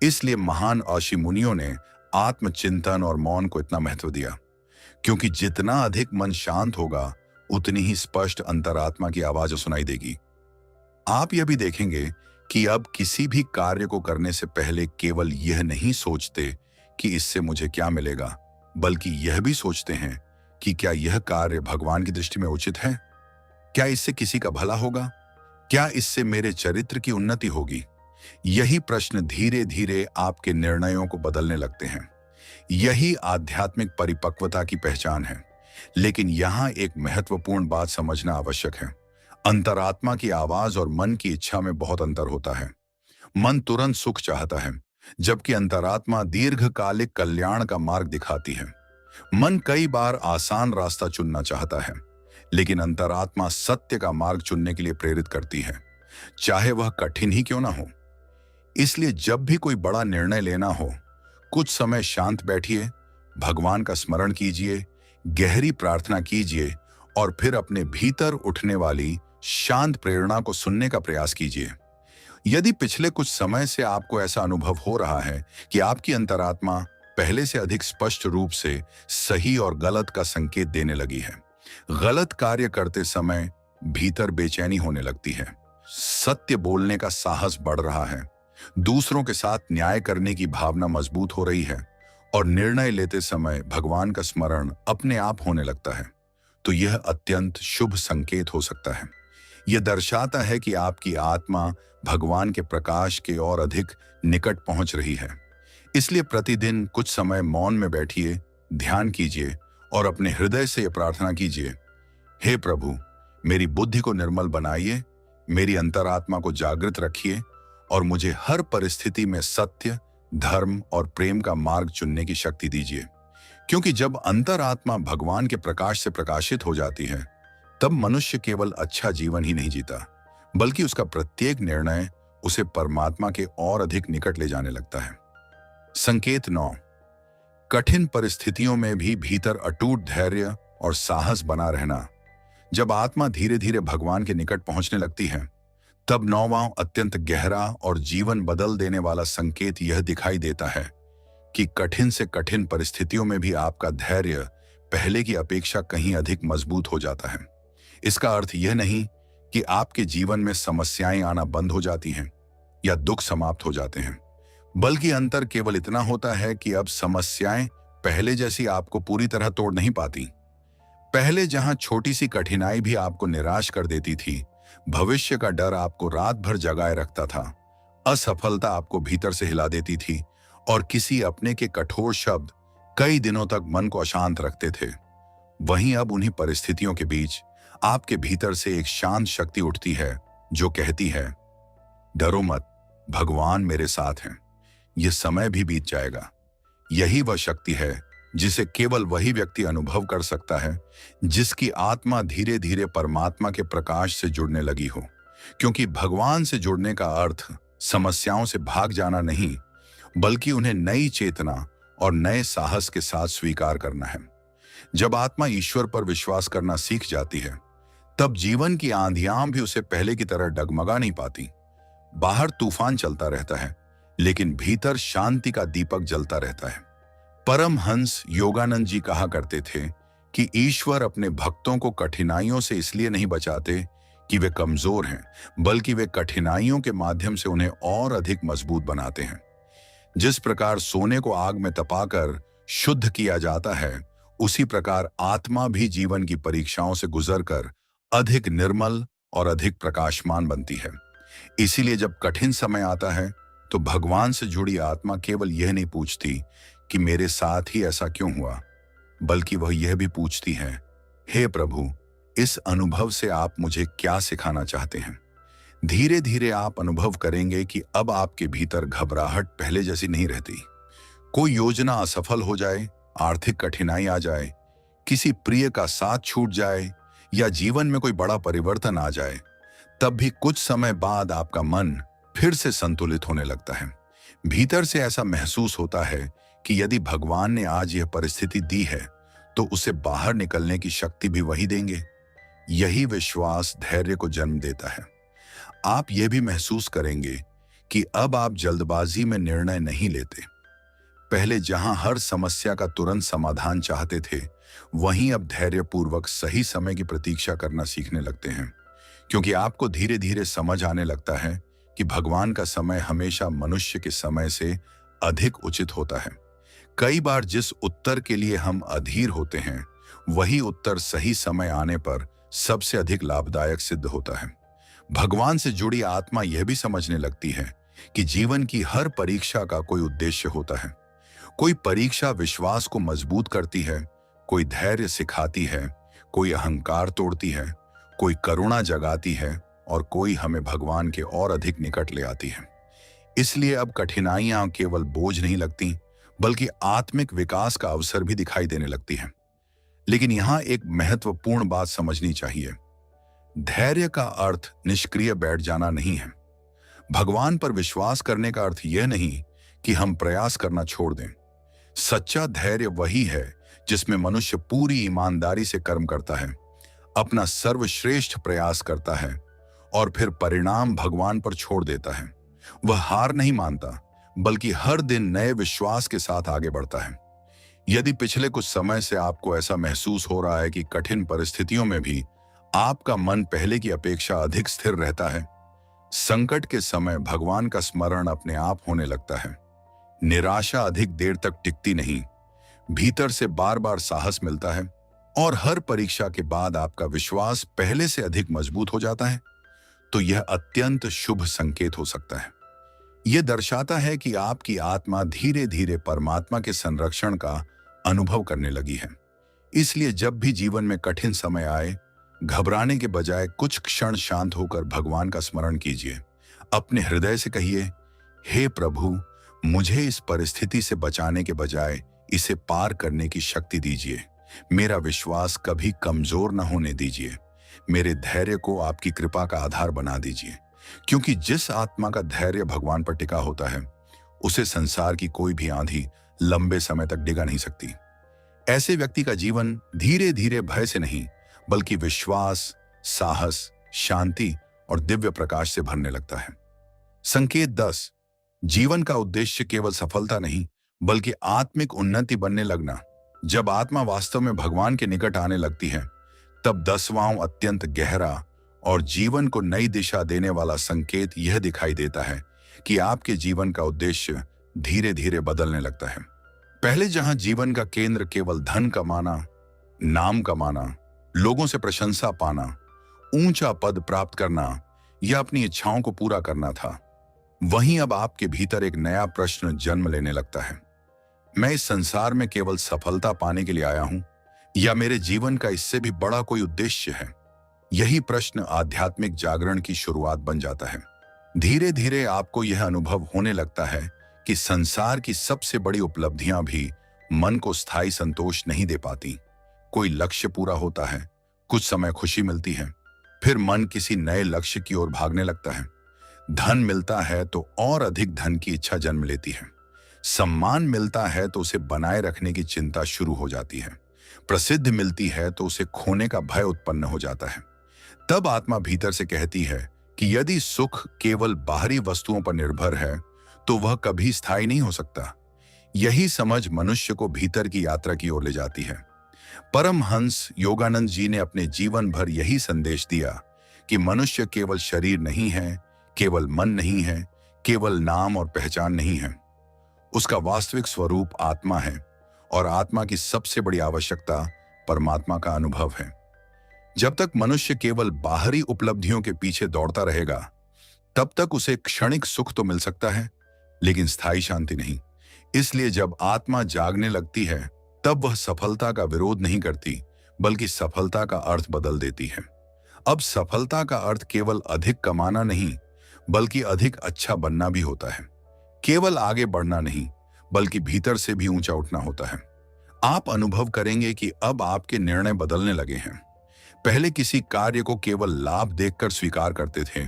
इसलिए महान ऋषि मुनियों ने आत्मचिंतन और मौन को इतना महत्व दिया, क्योंकि जितना अधिक मन शांत होगा, उतनी ही स्पष्ट अंतरात्मा की आवाज सुनाई देगी। आप यह भी देखेंगे कि अब किसी भी कार्य को करने से पहले केवल यह नहीं सोचते कि इससे मुझे क्या मिलेगा, बल्कि यह भी सोचते हैं कि क्या यह कार्य भगवान की दृष्टि में उचित है? क्या इससे किसी का भला होगा? क्या इससे मेरे चरित्र की उन्नति होगी? यही प्रश्न धीरे धीरे आपके निर्णयों को बदलने लगते हैं। यही आध्यात्मिक परिपक्वता की पहचान है। लेकिन यहाँ एक महत्वपूर्ण बात समझना आवश्यक है। अंतरात्मा की आवाज और मन की इच्छा में बहुत अंतर होता है। मन तुरंत सुख चाहता है, जबकि अंतरात्मा दीर्घकालिक कल्याण का मार्ग दिखाती है। मन कई बार आसान रास्ता चुनना चाहता है, लेकिन अंतरात्मा सत्य का मार्ग चुनने के लिए प्रेरित करती है, चाहे वह कठिन ही क्यों ना हो। इसलिए जब भी कोई बड़ा निर्णय लेना हो, कुछ समय शांत बैठिए, भगवान का स्मरण कीजिए, गहरी प्रार्थना कीजिए और फिर अपने भीतर उठने वाली शांत प्रेरणा को सुनने का प्रयास कीजिए। यदि पिछले कुछ समय से आपको ऐसा अनुभव हो रहा है कि आपकी अंतरात्मा पहले से अधिक स्पष्ट रूप से सही और गलत का संकेत देने लगी है, गलत कार्य करते समय भीतर बेचैनी होने लगती है, सत्य बोलने का साहस बढ़ रहा है, दूसरों के साथ न्याय करने की भावना मजबूत हो रही है और निर्णय लेते समय भगवान का स्मरण अपने आप होने लगता है, तो यह अत्यंत शुभ संकेत हो सकता है। यह दर्शाता है कि आपकी आत्मा भगवान के प्रकाश के और अधिक निकट पहुंच रही है। इसलिए प्रतिदिन कुछ समय मौन में बैठिए, ध्यान कीजिए और अपने हृदय से यह प्रार्थना कीजिए, हे प्रभु, मेरी बुद्धि को निर्मल बनाइए, मेरी अंतरात्मा को जागृत रखिए और मुझे हर परिस्थिति में सत्य, धर्म और प्रेम का मार्ग चुनने की शक्ति दीजिए। क्योंकि जब अंतरात्मा भगवान के प्रकाश से प्रकाशित हो जाती है, तब मनुष्य केवल अच्छा जीवन ही नहीं जीता, बल्कि उसका प्रत्येक निर्णय उसे परमात्मा के और अधिक निकट ले जाने लगता है। संकेत 9। कठिन परिस्थितियों में भी भीतर अटूट धैर्य और साहस बना रहना। जब आत्मा धीरे धीरे भगवान के निकट पहुंचने लगती है, तब नौवां अत्यंत गहरा और जीवन बदल देने वाला संकेत यह दिखाई देता है कि कठिन से कठिन परिस्थितियों में भी आपका धैर्य पहले की अपेक्षा कहीं अधिक मजबूत हो जाता है। इसका अर्थ यह नहीं कि आपके जीवन में समस्याएं आना बंद हो जाती हैं या दुख समाप्त हो जाते हैं, बल्कि अंतर केवल इतना होता है कि अब समस्याएं पहले जैसी आपको पूरी तरह तोड़ नहीं पाती। पहले जहां छोटी सी कठिनाई भी आपको निराश कर देती थी, भविष्य का डर आपको रात भर जगाए रखता था, असफलता आपको भीतर से हिला देती थी और किसी अपने के कठोर शब्द कई दिनों तक मन को अशांत रखते थे, वहीं अब उन्हीं परिस्थितियों के बीच आपके भीतर से एक शांत शक्ति उठती है जो कहती है, डरो मत, भगवान मेरे साथ हैं, ये समय भी बीत जाएगा। यही वह शक्ति है जिसे केवल वही व्यक्ति अनुभव कर सकता है जिसकी आत्मा धीरे धीरे परमात्मा के प्रकाश से जुड़ने लगी हो, क्योंकि भगवान से जुड़ने का अर्थ समस्याओं से भाग जाना नहीं, बल्कि उन्हें नई चेतना और नए साहस के साथ स्वीकार करना है। जब आत्मा ईश्वर पर विश्वास करना सीख जाती है, तब जीवन की आंधियां भी उसे पहले की तरह डगमगा नहीं पाती। बाहर तूफान चलता रहता है, लेकिन भीतर शांति का दीपक जलता रहता है। परमहंस योगानंद जी कहा करते थे कि ईश्वर अपने भक्तों को कठिनाइयों से इसलिए नहीं बचाते कि वे कमजोर हैं, बल्कि वे कठिनाइयों के माध्यम से उन्हें और अधिक मजबूत बनाते हैं। जिस प्रकार सोने को आग में तपाकर शुद्ध किया जाता है, उसी प्रकार आत्मा भी जीवन की परीक्षाओं से गुजरकर अधिक निर्मल और अधिक प्रकाशमान बनती है। इसीलिए जब कठिन समय आता है, तो भगवान से जुड़ी आत्मा केवल यह नहीं पूछती कि मेरे साथ ही ऐसा क्यों हुआ, बल्कि वह यह भी पूछती है, हे प्रभु, इस अनुभव से आप मुझे क्या सिखाना चाहते हैं। धीरे धीरे आप अनुभव करेंगे कि अब आपके भीतर घबराहट पहले जैसी नहीं रहती। कोई योजना असफल हो जाए, आर्थिक कठिनाई आ जाए, किसी प्रिय का साथ छूट जाए या जीवन में कोई बड़ा परिवर्तन आ जाए, तब भी कुछ समय बाद आपका मन फिर से संतुलित होने लगता है। भीतर से ऐसा महसूस होता है कि यदि भगवान ने आज यह परिस्थिति दी है, तो उसे बाहर निकलने की शक्ति भी वही देंगे। यही विश्वास धैर्य को जन्म देता है। आप यह भी महसूस करेंगे कि अब आप जल्दबाजी में निर्णय नहीं लेते। पहले जहां हर समस्या का तुरंत समाधान चाहते थे, वहीं अब धैर्यपूर्वक सही समय की प्रतीक्षा करना सीखने लगते हैं, क्योंकि आपको धीरे धीरे समझ आने लगता है कि भगवान का समय हमेशा मनुष्य के समय से अधिक उचित होता है। कई बार जिस उत्तर के लिए हम अधीर होते हैं, वही उत्तर सही समय आने पर सबसे अधिक लाभदायक सिद्ध होता है। भगवान से जुड़ी आत्मा यह भी समझने लगती है कि जीवन की हर परीक्षा का कोई उद्देश्य होता है। कोई परीक्षा विश्वास को मजबूत करती है, कोई धैर्य सिखाती है, कोई अहंकार तोड़ती है, कोई करुणा जगाती है और कोई हमें भगवान के और अधिक निकट ले आती है। इसलिए अब कठिनाइयां केवल बोझ नहीं लगती, बल्कि आत्मिक विकास का अवसर भी दिखाई देने लगती है। लेकिन यहां एक महत्वपूर्ण बात समझनी चाहिए। धैर्य का अर्थ निष्क्रिय बैठ जाना नहीं है। भगवान पर विश्वास करने का अर्थ यह नहीं कि हम प्रयास करना छोड़ दें। सच्चा धैर्य वही है जिसमें मनुष्य पूरी ईमानदारी से कर्म करता है, अपना सर्वश्रेष्ठ प्रयास करता है और फिर परिणाम भगवान पर छोड़ देता है। वह हार नहीं मानता, बल्कि हर दिन नए विश्वास के साथ आगे बढ़ता है। यदि पिछले कुछ समय से आपको ऐसा महसूस हो रहा है कि कठिन परिस्थितियों में भी आपका मन पहले की अपेक्षा अधिक स्थिर रहता है, संकट के समय भगवान का स्मरण अपने आप होने लगता है। निराशा अधिक देर तक टिकती नहीं, भीतर से बार बार साहस मिलता है और हर परीक्षा के बाद आपका विश्वास पहले से अधिक मजबूत हो जाता है, तो यह अत्यंत शुभ संकेत हो सकता है। यह दर्शाता है कि आपकी आत्मा धीरे धीरे परमात्मा के संरक्षण का अनुभव करने लगी है। इसलिए जब भी जीवन में कठिन समय आए, घबराने के बजाय कुछ क्षण शांत होकर भगवान का स्मरण कीजिए। अपने हृदय से कहिए, हे प्रभु, मुझे इस परिस्थिति से बचाने के बजाय इसे पार करने की शक्ति दीजिए। मेरा विश्वास कभी कमजोर न होने दीजिए। मेरे धैर्य को आपकी कृपा का आधार बना दीजिए, क्योंकि जिस आत्मा का धैर्य भगवान पर टिका होता है, उसे संसार की कोई भी आंधी लंबे समय तक डिगा नहीं सकती। ऐसे व्यक्ति का जीवन धीरे धीरे भय से नहीं बल्कि विश्वास, साहस, शांति और दिव्य प्रकाश से भरने लगता है। संकेत 10। जीवन का उद्देश्य केवल सफलता नहीं बल्कि आत्मिक उन्नति बनने लगना। जब आत्मा वास्तव में भगवान के निकट आने लगती है, तब 10वां अत्यंत गहरा और जीवन को नई दिशा देने वाला संकेत यह दिखाई देता है कि आपके जीवन का उद्देश्य धीरे धीरे बदलने लगता है। पहले जहां जीवन का केंद्र केवल धन कमाना, नाम कमाना, लोगों से प्रशंसा पाना, ऊंचा पद प्राप्त करना या अपनी इच्छाओं को पूरा करना था, वहीं अब आपके भीतर एक नया प्रश्न जन्म लेने लगता है। मैं इस संसार में केवल सफलता पाने के लिए आया हूं या मेरे जीवन का इससे भी बड़ा कोई उद्देश्य है? यही प्रश्न आध्यात्मिक जागरण की शुरुआत बन जाता है। धीरे धीरे आपको यह अनुभव होने लगता है कि संसार की सबसे बड़ी उपलब्धियां भी मन को स्थायी संतोष नहीं दे पाती। कोई लक्ष्य पूरा होता है, कुछ समय खुशी मिलती है, फिर मन किसी नए लक्ष्य की ओर भागने लगता है। धन मिलता है तो और अधिक धन की इच्छा जन्म लेती है। सम्मान मिलता है तो उसे बनाए रखने की चिंता शुरू हो जाती है। प्रसिद्ध मिलती है तो उसे खोने का भय उत्पन्न हो जाता है। तब आत्मा भीतर से कहती है कि यदि सुख केवल बाहरी वस्तुओं पर निर्भर है तो वह कभी स्थायी नहीं हो सकता। यही समझ मनुष्य को भीतर की यात्रा की ओर ले जाती है। परमहंस योगानंद जी ने अपने जीवन भर यही संदेश दिया कि मनुष्य केवल शरीर नहीं है, केवल मन नहीं है, केवल नाम और पहचान नहीं है। उसका वास्तविक स्वरूप आत्मा है और आत्मा की सबसे बड़ी आवश्यकता परमात्मा का अनुभव है। जब तक मनुष्य केवल बाहरी उपलब्धियों के पीछे दौड़ता रहेगा, तब तक उसे क्षणिक सुख तो मिल सकता है, लेकिन स्थायी शांति नहीं। इसलिए जब आत्मा जागने लगती है, तब वह सफलता का विरोध नहीं करती, बल्कि सफलता का अर्थ बदल देती है। अब सफलता का अर्थ केवल अधिक कमाना नहीं, बल्कि अधिक अच्छा बनना भी होता है। केवल आगे बढ़ना नहीं, बल्कि भीतर से भी ऊंचा उठना होता है। आप अनुभव करेंगे कि अब आपके निर्णय बदलने लगे हैं। पहले किसी कार्य को केवल लाभ देखकर स्वीकार करते थे,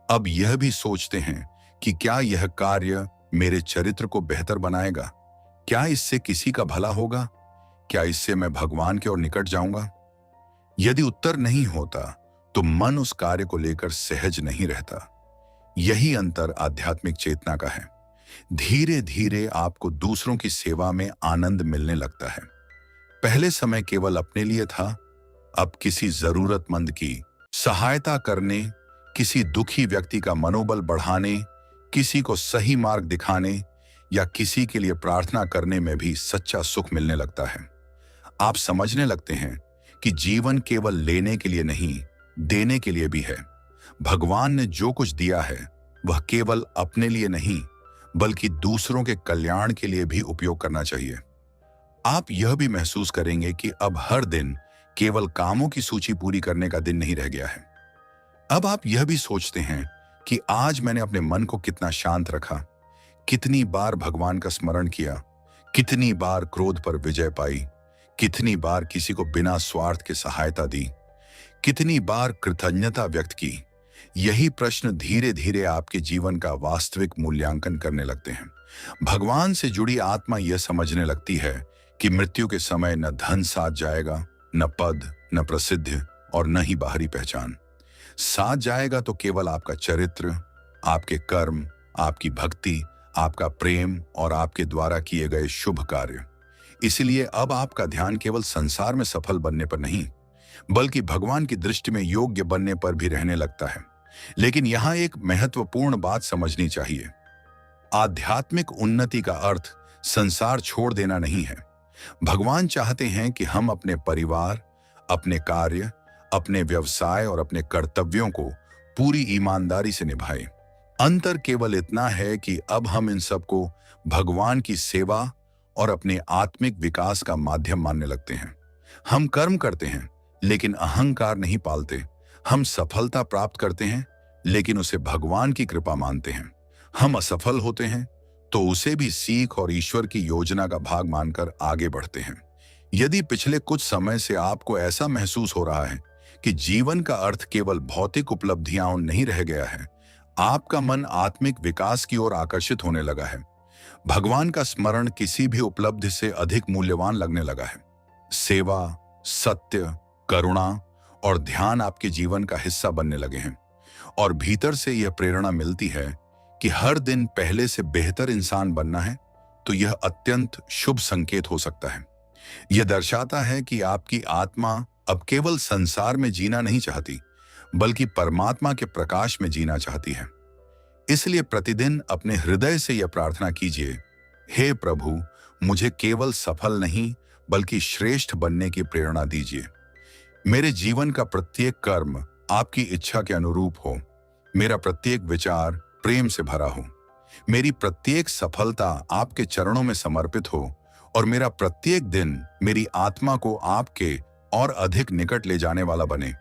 अब यह भी सोचते हैं कि क्या यह कार्य मेरे चरित्र को बेहतर बनाएगा? क्या इससे किसी का भला होगा? क्या इससे मैं भगवान की ओर निकट जाऊंगा? यदि उत्तर नहीं होता, तो मन उस कार्य को लेकर सहज नहीं रहता। यही अंतर आध्यात्मिक चेतना का है। धीरे धीरे आपको दूसरों की सेवा में आनंद मिलने लगता है। पहले समय केवल अपने लिए था, अब किसी जरूरतमंद की सहायता करने, किसी दुखी व्यक्ति का मनोबल बढ़ाने, किसी को सही मार्ग दिखाने या किसी के लिए प्रार्थना करने में भी सच्चा सुख मिलने लगता है। आप समझने लगते हैं कि जीवन केवल लेने के लिए नहीं, देने के लिए भी है। भगवान ने जो कुछ दिया है वह केवल अपने लिए नहीं, बल्कि दूसरों के कल्याण के लिए भी उपयोग करना चाहिए। आप यह भी महसूस करेंगे कि अब हर दिन केवल कामों की सूची पूरी करने का दिन नहीं रह गया है। अब आप यह भी सोचते हैं कि आज मैंने अपने मन को कितना शांत रखा, कितनी बार भगवान का स्मरण किया, कितनी बार क्रोध पर विजय पाई, कितनी बार किसी को बिना स्वार्थ के सहायता दी, कितनी बार कृतज्ञता व्यक्त की। यही प्रश्न धीरे धीरे आपके जीवन का वास्तविक मूल्यांकन करने लगते हैं। भगवान से जुड़ी आत्मा यह समझने लगती है कि मृत्यु के समय न धन साथ जाएगा, न पद, न प्रसिद्ध और न ही बाहरी पहचान। साथ जाएगा तो केवल आपका चरित्र, आपके कर्म, आपकी भक्ति, आपका प्रेम और आपके द्वारा किए गए शुभ कार्य। इसलिए अब आपका ध्यान केवल संसार में सफल बनने पर नहीं, बल्कि भगवान की दृष्टि में योग्य बनने पर भी रहने लगता है। लेकिन यहां एक महत्वपूर्ण बात समझनी चाहिए। आध्यात्मिक उन्नति का अर्थ संसार छोड़ देना नहीं है। भगवान चाहते हैं कि हम अपने परिवार, अपने कार्य, अपने व्यवसाय और अपने कर्तव्यों को पूरी ईमानदारी से निभाएं। अंतर केवल इतना है कि अब हम इन सबको भगवान की सेवा और अपने आत्मिक विकास का माध्यम मानने लगते हैं। हम कर्म करते हैं लेकिन अहंकार नहीं पालते। हम सफलता प्राप्त करते हैं लेकिन उसे भगवान की कृपा मानते हैं। हम असफल होते हैं तो उसे भी सीख और ईश्वर की योजना का भाग मानकर आगे बढ़ते हैं। यदि पिछले कुछ समय से आपको ऐसा महसूस हो रहा है कि जीवन का अर्थ केवल भौतिक उपलब्धियां नहीं रह गया है, आपका मन आत्मिक विकास की ओर आकर्षित होने लगा है, भगवान का स्मरण किसी भी उपलब्धि से अधिक मूल्यवान लगने लगा है। सेवा, सत्य, करुणा और ध्यान आपके जीवन का हिस्सा बनने लगे हैं और भीतर से यह प्रेरणा मिलती है कि हर दिन पहले से बेहतर इंसान बनना है, तो यह अत्यंत शुभ संकेत हो सकता है। यह दर्शाता है कि आपकी आत्मा अब केवल संसार में जीना नहीं चाहती, बल्कि परमात्मा के प्रकाश में जीना चाहती है। इसलिए प्रतिदिन अपने हृदय से यह प्रार्थना कीजिए, हे प्रभु, मुझे केवल सफल नहीं बल्कि श्रेष्ठ बनने की प्रेरणा दीजिए। मेरे जीवन का प्रत्येक कर्म आपकी इच्छा के अनुरूप हो, मेरा प्रत्येक विचार प्रेम से भरा हो, मेरी प्रत्येक सफलता आपके चरणों में समर्पित हो और मेरा प्रत्येक दिन मेरी आत्मा को आपके और अधिक निकट ले जाने वाला बने।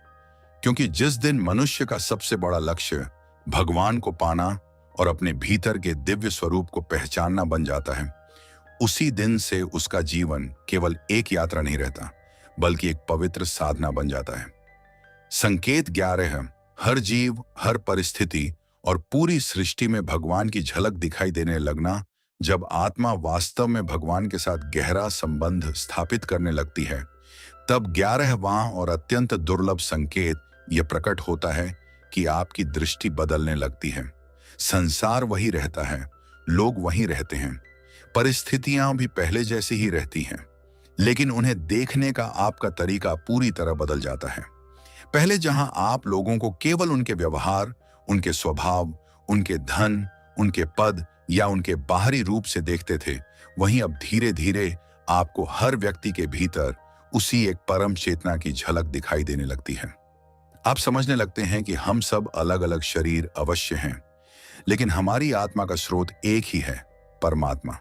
क्योंकि जिस दिन मनुष्य का सबसे बड़ा लक्ष्य भगवान को पाना और अपने भीतर के दिव्य स्वरूप को पहचानना बन जाता है, उसी दिन से उसका जीवन केवल एक यात्रा नहीं रहता, बल्कि एक पवित्र साधना बन जाता है। संकेत 11 है, हर जीव, हर परिस्थिति और पूरी सृष्टि में भगवान की झलक दिखाई देने लगना। जब आत्मा वास्तव में भगवान के साथ गहरा संबंध स्थापित करने लगती है, तब 11वां और अत्यंत दुर्लभ संकेत यह प्रकट होता है कि आपकी दृष्टि बदलने लगती है। संसार वही रहता है, लोग वही रहते हैं, परिस्थितियां भी पहले जैसी ही रहती हैं, लेकिन उन्हें देखने का आपका तरीका पूरी तरह बदल जाता है। पहले जहां आप लोगों को केवल उनके व्यवहार, उनके स्वभाव, उनके धन, उनके पद या उनके बाहरी रूप से देखते थे, वहीं अब धीरे धीरे आपको हर व्यक्ति के भीतर उसी एक परम चेतना की झलक दिखाई देने लगती है। आप समझने लगते हैं कि हम सब अलग अलग शरीर अवश्य हैं, लेकिन हमारी आत्मा का स्रोत एक ही है, परमात्मा।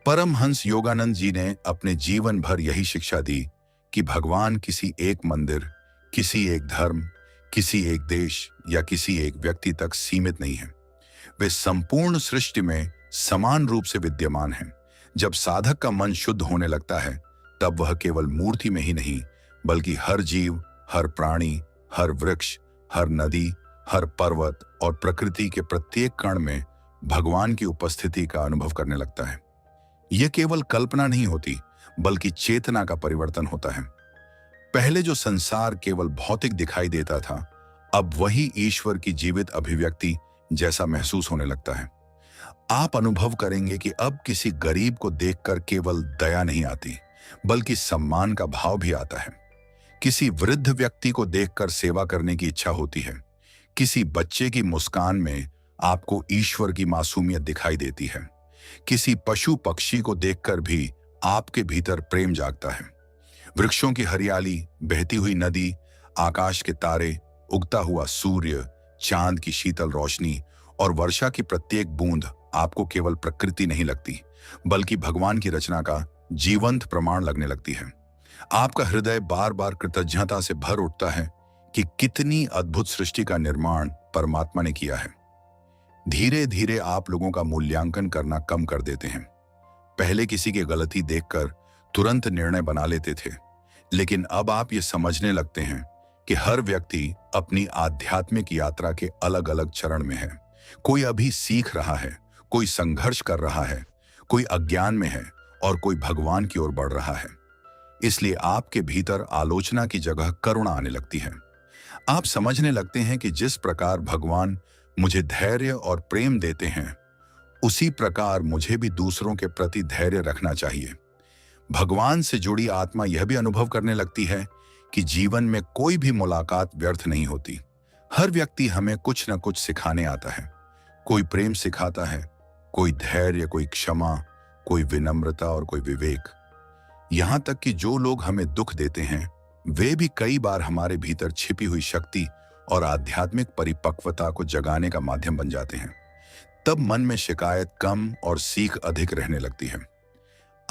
परमहंस योगानंद जी ने अपने जीवन भर यही शिक्षा दी कि भगवान किसी एक मंदिर, किसी एक धर्म, किसी एक देश या किसी एक व्यक्ति तक सीमित नहीं है। वे संपूर्ण सृष्टि में समान रूप से विद्यमान हैं। जब साधक का मन शुद्ध होने लगता है, तब वह केवल मूर्ति में ही नहीं, बल्कि हर जीव, हर प्राणी, हर वृक्ष, हर नदी, हर पर्वत और प्रकृति के प्रत्येक कण में भगवान की उपस्थिति का अनुभव करने लगता है। यह केवल कल्पना नहीं होती, बल्कि चेतना का परिवर्तन होता है। पहले जो संसार केवल भौतिक दिखाई देता था, अब वही ईश्वर की जीवित अभिव्यक्ति जैसा महसूस होने लगता है। आप अनुभव करेंगे कि अब किसी गरीब को देखकर केवल दया नहीं आती, बल्कि सम्मान का भाव भी आता है। किसी वृद्ध व्यक्ति को देखकर सेवा करने की इच्छा होती है। किसी बच्चे की मुस्कान में आपको ईश्वर की मासूमियत दिखाई देती है। किसी पशु पक्षी को देखकर भी आपके भीतर प्रेम जागता है। वृक्षों की हरियाली, बहती हुई नदी, आकाश के तारे, उगता हुआ सूर्य, चांद की शीतल रोशनी और वर्षा की प्रत्येक बूंद आपको केवल प्रकृति नहीं लगती, बल्कि भगवान की रचना का जीवंत प्रमाण लगने लगती है। आपका हृदय बार बार कृतज्ञता से भर उठता है कि कितनी अद्भुत सृष्टि का निर्माण परमात्मा ने किया है। धीरे धीरे आप लोगों का मूल्यांकन करना कम कर देते हैं। पहले किसी की गलती देखकर तुरंत निर्णय बना लेते थे, लेकिन अब आप ये समझने लगते हैं कि हर व्यक्ति अपनी आध्यात्मिक यात्रा के अलग अलग चरण में है। कोई अभी सीख रहा है, कोई संघर्ष कर रहा है, कोई अज्ञान में है और कोई भगवान की ओर बढ़ रहा है। इसलिए आपके भीतर आलोचना की जगह करुणा आने लगती है। आप समझने लगते हैं कि जिस प्रकार भगवान मुझे धैर्य और प्रेम देते हैं, उसी प्रकार मुझे भी दूसरों के प्रति धैर्य रखना चाहिए। भगवान से जुड़ी आत्मा यह भी अनुभव करने लगती है कि जीवन में कोई भी मुलाकात व्यर्थ नहीं होती। हर व्यक्ति हमें कुछ न कुछ सिखाने आता है। कोई प्रेम सिखाता है, कोई धैर्य, कोई क्षमा, कोई विनम्रता और कोई विवेक। यहाँ तक कि जो लोग हमें दुख देते हैं, वे भी कई बार हमारे भीतर छिपी हुई शक्ति और आध्यात्मिक परिपक्वता को जगाने का माध्यम बन जाते हैं। तब मन में शिकायत कम और सीख अधिक रहने लगती है।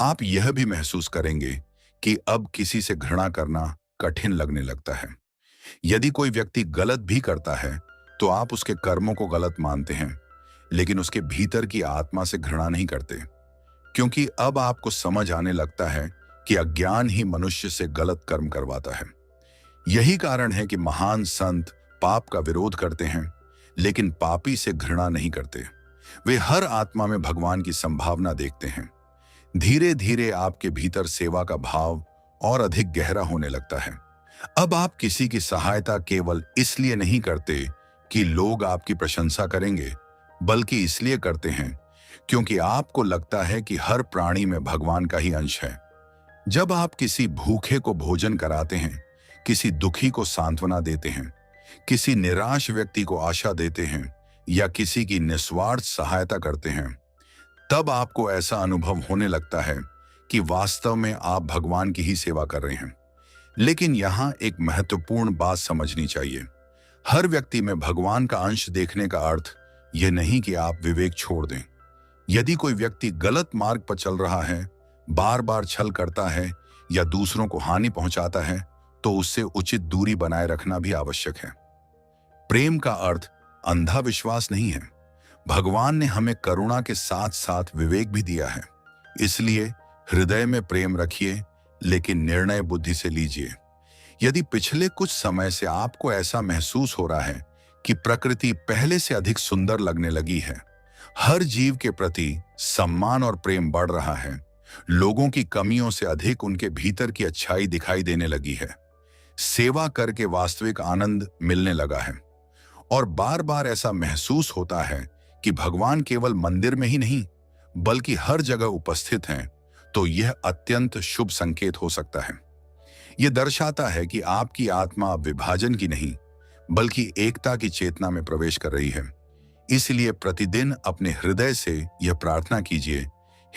आप यह भी महसूस करेंगे कि अब किसी से घृणा करना कठिन लगने लगता है। यदि कोई व्यक्ति गलत भी करता है, तो आप उसके कर्मों को गलत मानते हैं, लेकिन उसके भीतर की आत्मा से घृणा नहीं करते, क्योंकि अब आपको समझ आने लगता है कि अज्ञान ही मनुष्य से गलत कर्म करवाता है। यही कारण है कि महान संत पाप का विरोध करते हैं, लेकिन पापी से घृणा नहीं करते। वे हर आत्मा में भगवान की संभावना देखते हैं। धीरे धीरे आपके भीतर सेवा का भाव और अधिक गहरा होने लगता है। अब आप किसी की सहायता केवल इसलिए नहीं करते कि लोग आपकी प्रशंसा करेंगे, बल्कि इसलिए करते हैं क्योंकि आपको लगता है कि हर प्राणी में भगवान का ही अंश है। जब आप किसी भूखे को भोजन कराते हैं, किसी दुखी को सांत्वना देते हैं, किसी निराश व्यक्ति को आशा देते हैं या किसी की निस्वार्थ सहायता करते हैं, तब आपको ऐसा अनुभव होने लगता है कि वास्तव में आप भगवान की ही सेवा कर रहे हैं। लेकिन यहां एक महत्वपूर्ण बात समझनी चाहिए। हर व्यक्ति में भगवान का अंश देखने का अर्थ यह नहीं कि आप विवेक छोड़ दें। यदि कोई व्यक्ति गलत मार्ग पर चल रहा है, बार बार छल करता है या दूसरों को हानि पहुंचाता है, तो उससे उचित दूरी बनाए रखना भी आवश्यक है। प्रेम का अर्थ अंधा विश्वास नहीं है। भगवान ने हमें करुणा के साथ साथ विवेक भी दिया है। इसलिए हृदय में प्रेम रखिए, लेकिन निर्णय बुद्धि से लीजिए। यदि पिछले कुछ समय से आपको ऐसा महसूस हो रहा है कि प्रकृति पहले से अधिक सुंदर लगने लगी है, हर जीव के प्रति सम्मान और प्रेम बढ़ रहा है, लोगों की कमियों से अधिक उनके भीतर की अच्छाई दिखाई देने लगी है, सेवा करके वास्तविक आनंद मिलने लगा है, और बार बार ऐसा महसूस होता है कि भगवान केवल मंदिर में ही नहीं बल्कि हर जगह उपस्थित हैं, तो यह अत्यंत शुभ संकेत हो सकता है। यह दर्शाता है कि आपकी आत्मा विभाजन की नहीं बल्कि एकता की चेतना में प्रवेश कर रही है। इसलिए प्रतिदिन अपने हृदय से यह प्रार्थना कीजिए,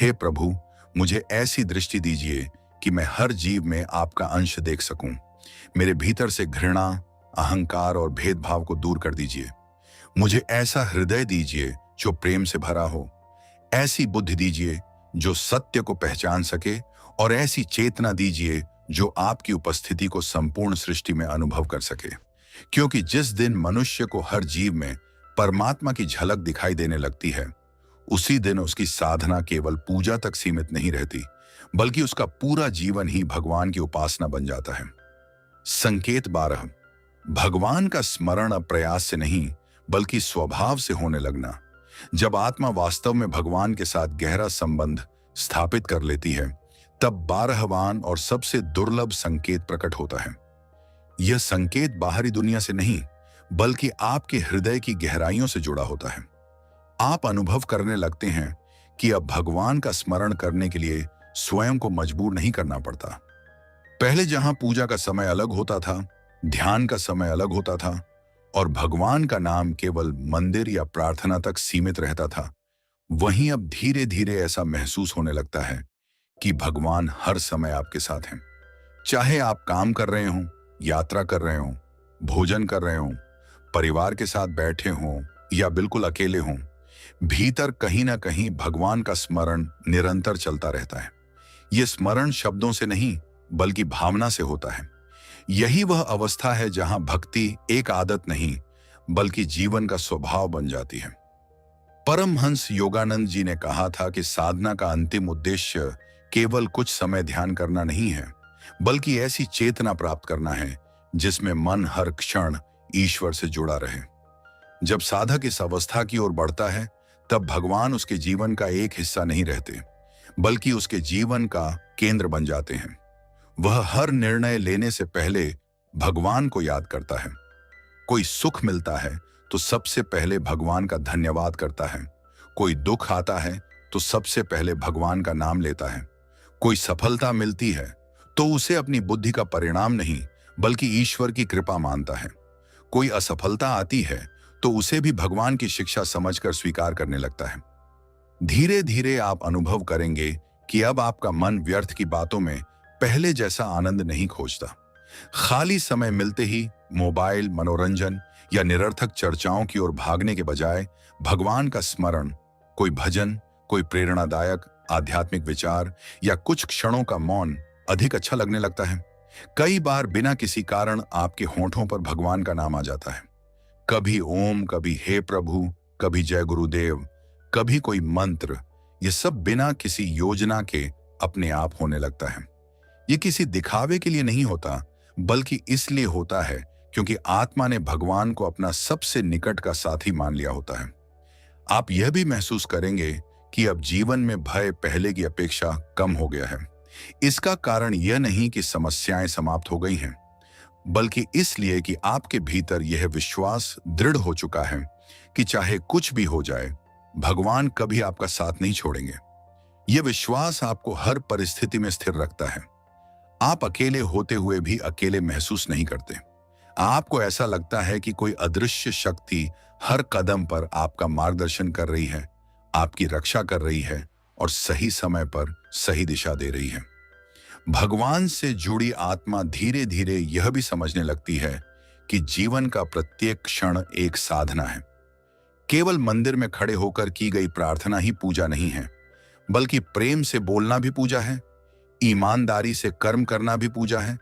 हे प्रभु, मुझे ऐसी दृष्टि दीजिए कि मैं हर जीव में आपका अंश देख सकूं। मेरे भीतर से घृणा, अहंकार और भेदभाव को दूर कर दीजिए। मुझे ऐसा हृदय दीजिए जो प्रेम से भरा हो, ऐसी बुद्धि दीजिए जो सत्य को पहचान सके, और ऐसी चेतना दीजिए जो आपकी उपस्थिति को संपूर्ण सृष्टि में अनुभव कर सके। क्योंकि जिस दिन मनुष्य को हर जीव में परमात्मा की झलक दिखाई देने लगती है, उसी दिन उसकी साधना केवल पूजा तक सीमित नहीं रहती, बल्कि उसका पूरा जीवन ही भगवान की उपासना बन जाता है। संकेत 12। भगवान का स्मरण अब प्रयास से नहीं बल्कि स्वभाव से होने लगना। जब आत्मा वास्तव में भगवान के साथ गहरा संबंध स्थापित कर लेती है, तब 12वां और सबसे दुर्लभ संकेत प्रकट होता है। यह संकेत बाहरी दुनिया से नहीं बल्कि आपके हृदय की गहराइयों से जुड़ा होता है। आप अनुभव करने लगते हैं कि अब भगवान का स्मरण करने के लिए स्वयं को मजबूर नहीं करना पड़ता। पहले जहां पूजा का समय अलग होता था, ध्यान का समय अलग होता था और भगवान का नाम केवल मंदिर या प्रार्थना तक सीमित रहता था, वहीं अब धीरे धीरे ऐसा महसूस होने लगता है कि भगवान हर समय आपके साथ हैं। चाहे आप काम कर रहे हों, यात्रा कर रहे हों, भोजन कर रहे हों, परिवार के साथ बैठे हों या बिल्कुल अकेले हों, भीतर कहीं ना कहीं भगवान का स्मरण निरंतर चलता रहता है। यह स्मरण शब्दों से नहीं बल्कि भावना से होता है। यही वह अवस्था है जहां भक्ति एक आदत नहीं बल्कि जीवन का स्वभाव बन जाती है। परमहंस योगानंद जी ने कहा था कि साधना का अंतिम उद्देश्य केवल कुछ समय ध्यान करना नहीं है, बल्कि ऐसी चेतना प्राप्त करना है जिसमें मन हर क्षण ईश्वर से जुड़ा रहे। जब साधक इस अवस्था की ओर बढ़ता है, तब भगवान उसके जीवन का एक हिस्सा नहीं रहते बल्कि उसके जीवन का केंद्र बन जाते हैं। वह हर निर्णय लेने से पहले भगवान को याद करता है। कोई सुख मिलता है तो सबसे पहले भगवान का धन्यवाद करता है। कोई दुख आता है तो सबसे पहले भगवान का नाम लेता है। कोई सफलता मिलती है तो उसे अपनी बुद्धि का परिणाम नहीं बल्कि ईश्वर की कृपा मानता है। कोई असफलता आती है तो उसे भी भगवान की शिक्षा समझकर स्वीकार करने लगता है। धीरे धीरे आप अनुभव करेंगे कि अब आपका मन व्यर्थ की बातों में पहले जैसा आनंद नहीं खोजता। खाली समय मिलते ही मोबाइल, मनोरंजन या निरर्थक चर्चाओं की ओर भागने के बजाय भगवान का स्मरण, कोई भजन, कोई प्रेरणादायक आध्यात्मिक विचार या कुछ क्षणों का मौन अधिक अच्छा लगने लगता है। कई बार बिना किसी कारण आपके होठों पर भगवान का नाम आ जाता है। कभी ओम, कभी हे प्रभु, कभी जय गुरुदेव, कभी कोई मंत्र। ये सब बिना किसी योजना के अपने आप होने लगता है। ये किसी दिखावे के लिए नहीं होता बल्कि इसलिए होता है क्योंकि आत्मा ने भगवान को अपना सबसे निकट का साथी मान लिया होता है। आप यह भी महसूस करेंगे कि अब जीवन में भय पहले की अपेक्षा कम हो गया है। इसका कारण यह नहीं कि समस्याएं समाप्त हो गई हैं, बल्कि इसलिए कि आपके भीतर यह विश्वास दृढ़ हो चुका है कि चाहे कुछ भी हो जाए, भगवान कभी आपका साथ नहीं छोड़ेंगे। यह विश्वास आपको हर परिस्थिति में स्थिर रखता है। आप अकेले होते हुए भी अकेले महसूस नहीं करते। आपको ऐसा लगता है कि कोई अदृश्य शक्ति हर कदम पर आपका मार्गदर्शन कर रही है, आपकी रक्षा कर रही है और सही समय पर सही दिशा दे रही है। भगवान से जुड़ी आत्मा धीरे धीरे यह भी समझने लगती है कि जीवन का प्रत्येक क्षण एक साधना है। केवल मंदिर में खड़े होकर की गई प्रार्थना ही पूजा नहीं है, बल्कि प्रेम से बोलना भी पूजा है, ईमानदारी से कर्म करना भी पूजा है,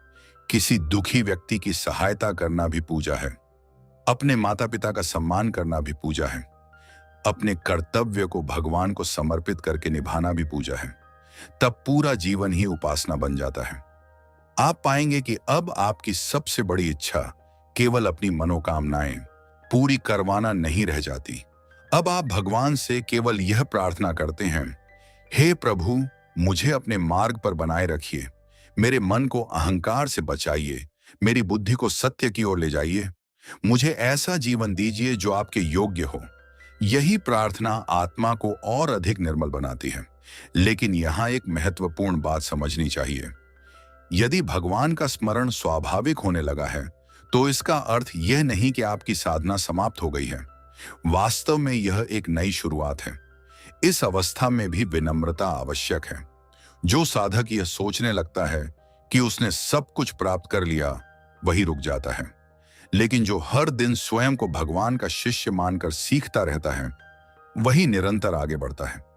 किसी दुखी व्यक्ति की सहायता करना भी पूजा है, अपने माता पिता का सम्मान करना भी पूजा है, अपने कर्तव्य को भगवान को समर्पित करके निभाना भी पूजा है। तब पूरा जीवन ही उपासना बन जाता है। आप पाएंगे कि अब आपकी सबसे बड़ी इच्छा केवल अपनी मनोकामनाएं पूरी करवाना नहीं रह जाती। अब आप भगवान से केवल यह प्रार्थना करते हैं, हे प्रभु, मुझे अपने मार्ग पर बनाए रखिए, मेरे मन को अहंकार से बचाइए, मेरी बुद्धि को सत्य की ओर ले जाइए, मुझे ऐसा जीवन दीजिए जो आपके योग्य हो। यही प्रार्थना आत्मा को और अधिक निर्मल बनाती है। लेकिन यहां एक महत्वपूर्ण बात समझनी चाहिए। यदि भगवान का स्मरण स्वाभाविक होने लगा है, तो इसका अर्थ यह नहीं कि आपकी साधना समाप्त हो गई है। वास्तव में यह एक नई शुरुआत है। इस अवस्था में भी विनम्रता आवश्यक है। जो साधक यह सोचने लगता है कि उसने सब कुछ प्राप्त कर लिया, वही रुक जाता है। लेकिन जो हर दिन स्वयं को भगवान का शिष्य मानकर सीखता रहता है, वही निरंतर आगे बढ़ता है।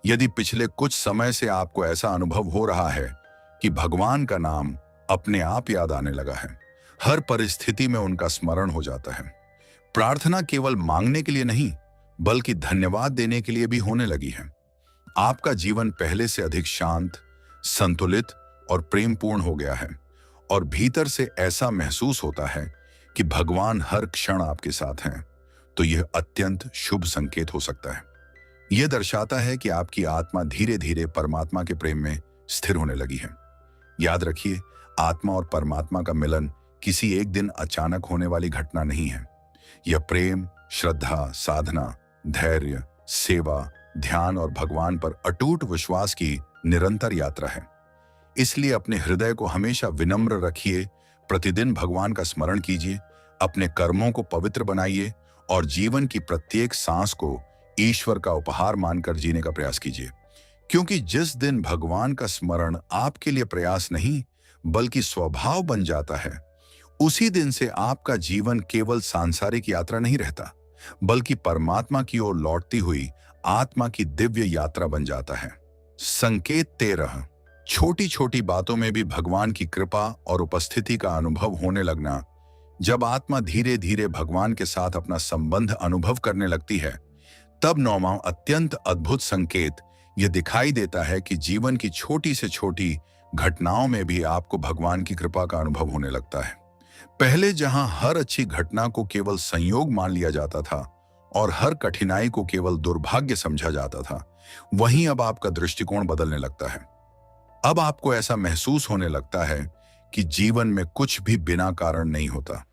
यदि पिछले कुछ समय से आपको ऐसा अनुभव हो रहा है कि भगवान का नाम अपने आप याद आने लगा है, हर परिस्थिति में उनका स्मरण हो जाता है, प्रार्थना केवल मांगने के लिए नहीं, बल्कि धन्यवाद देने के लिए भी होने लगी है, आपका जीवन पहले से अधिक शांत, संतुलित और प्रेमपूर्ण हो गया है और भीतर से ऐसा महसूस होता है कि भगवान हर क्षण आपके साथ हैं, तो यह अत्यंत शुभ संकेत हो सकता है। यह दर्शाता है कि आपकी आत्मा धीरे धीरे परमात्मा के प्रेम में स्थिर होने लगी है। याद रखिए, आत्मा और परमात्मा का मिलन किसी एक दिन अचानक होने वाली घटना नहीं है। यह प्रेम, श्रद्धा, साधना, धैर्य, सेवा, ध्यान और भगवान पर अटूट विश्वास की निरंतर यात्रा है। इसलिए अपने हृदय को हमेशा विनम्र रखिए, प्रतिदिन भगवान का स्मरण कीजिए, अपने कर्मों को पवित्र बनाइए और जीवन की प्रत्येक सांस को ईश्वर का उपहार मानकर जीने का प्रयास कीजिए। क्योंकि जिस दिन भगवान का स्मरण आपके लिए प्रयास नहीं, बल्कि स्वभाव बन जाता है, उसी दिन से आपका जीवन केवल सांसारिक यात्रा नहीं रहता, बल्कि परमात्मा की ओर लौटती हुई आत्मा की दिव्य यात्रा बन जाता है। संकेत 13। छोटी छोटी बातों में भी भगवान की कृपा और उपस्थिति का अनुभव होने लगना। जब आत्मा धीरे धीरे भगवान के साथ अपना संबंध अनुभव करने लगती है, तब 9वां अत्यंत अद्भुत संकेत यह दिखाई देता है कि जीवन की छोटी से छोटी घटनाओं में भी आपको भगवान की कृपा का अनुभव होने लगता है। पहले जहां हर अच्छी घटना को केवल संयोग मान लिया जाता था और हर कठिनाई को केवल दुर्भाग्य समझा जाता था, वहीं अब आपका दृष्टिकोण बदलने लगता है। अब आपको ऐसा महसूस होने लगता है कि जीवन में कुछ भी बिना कारण नहीं होता।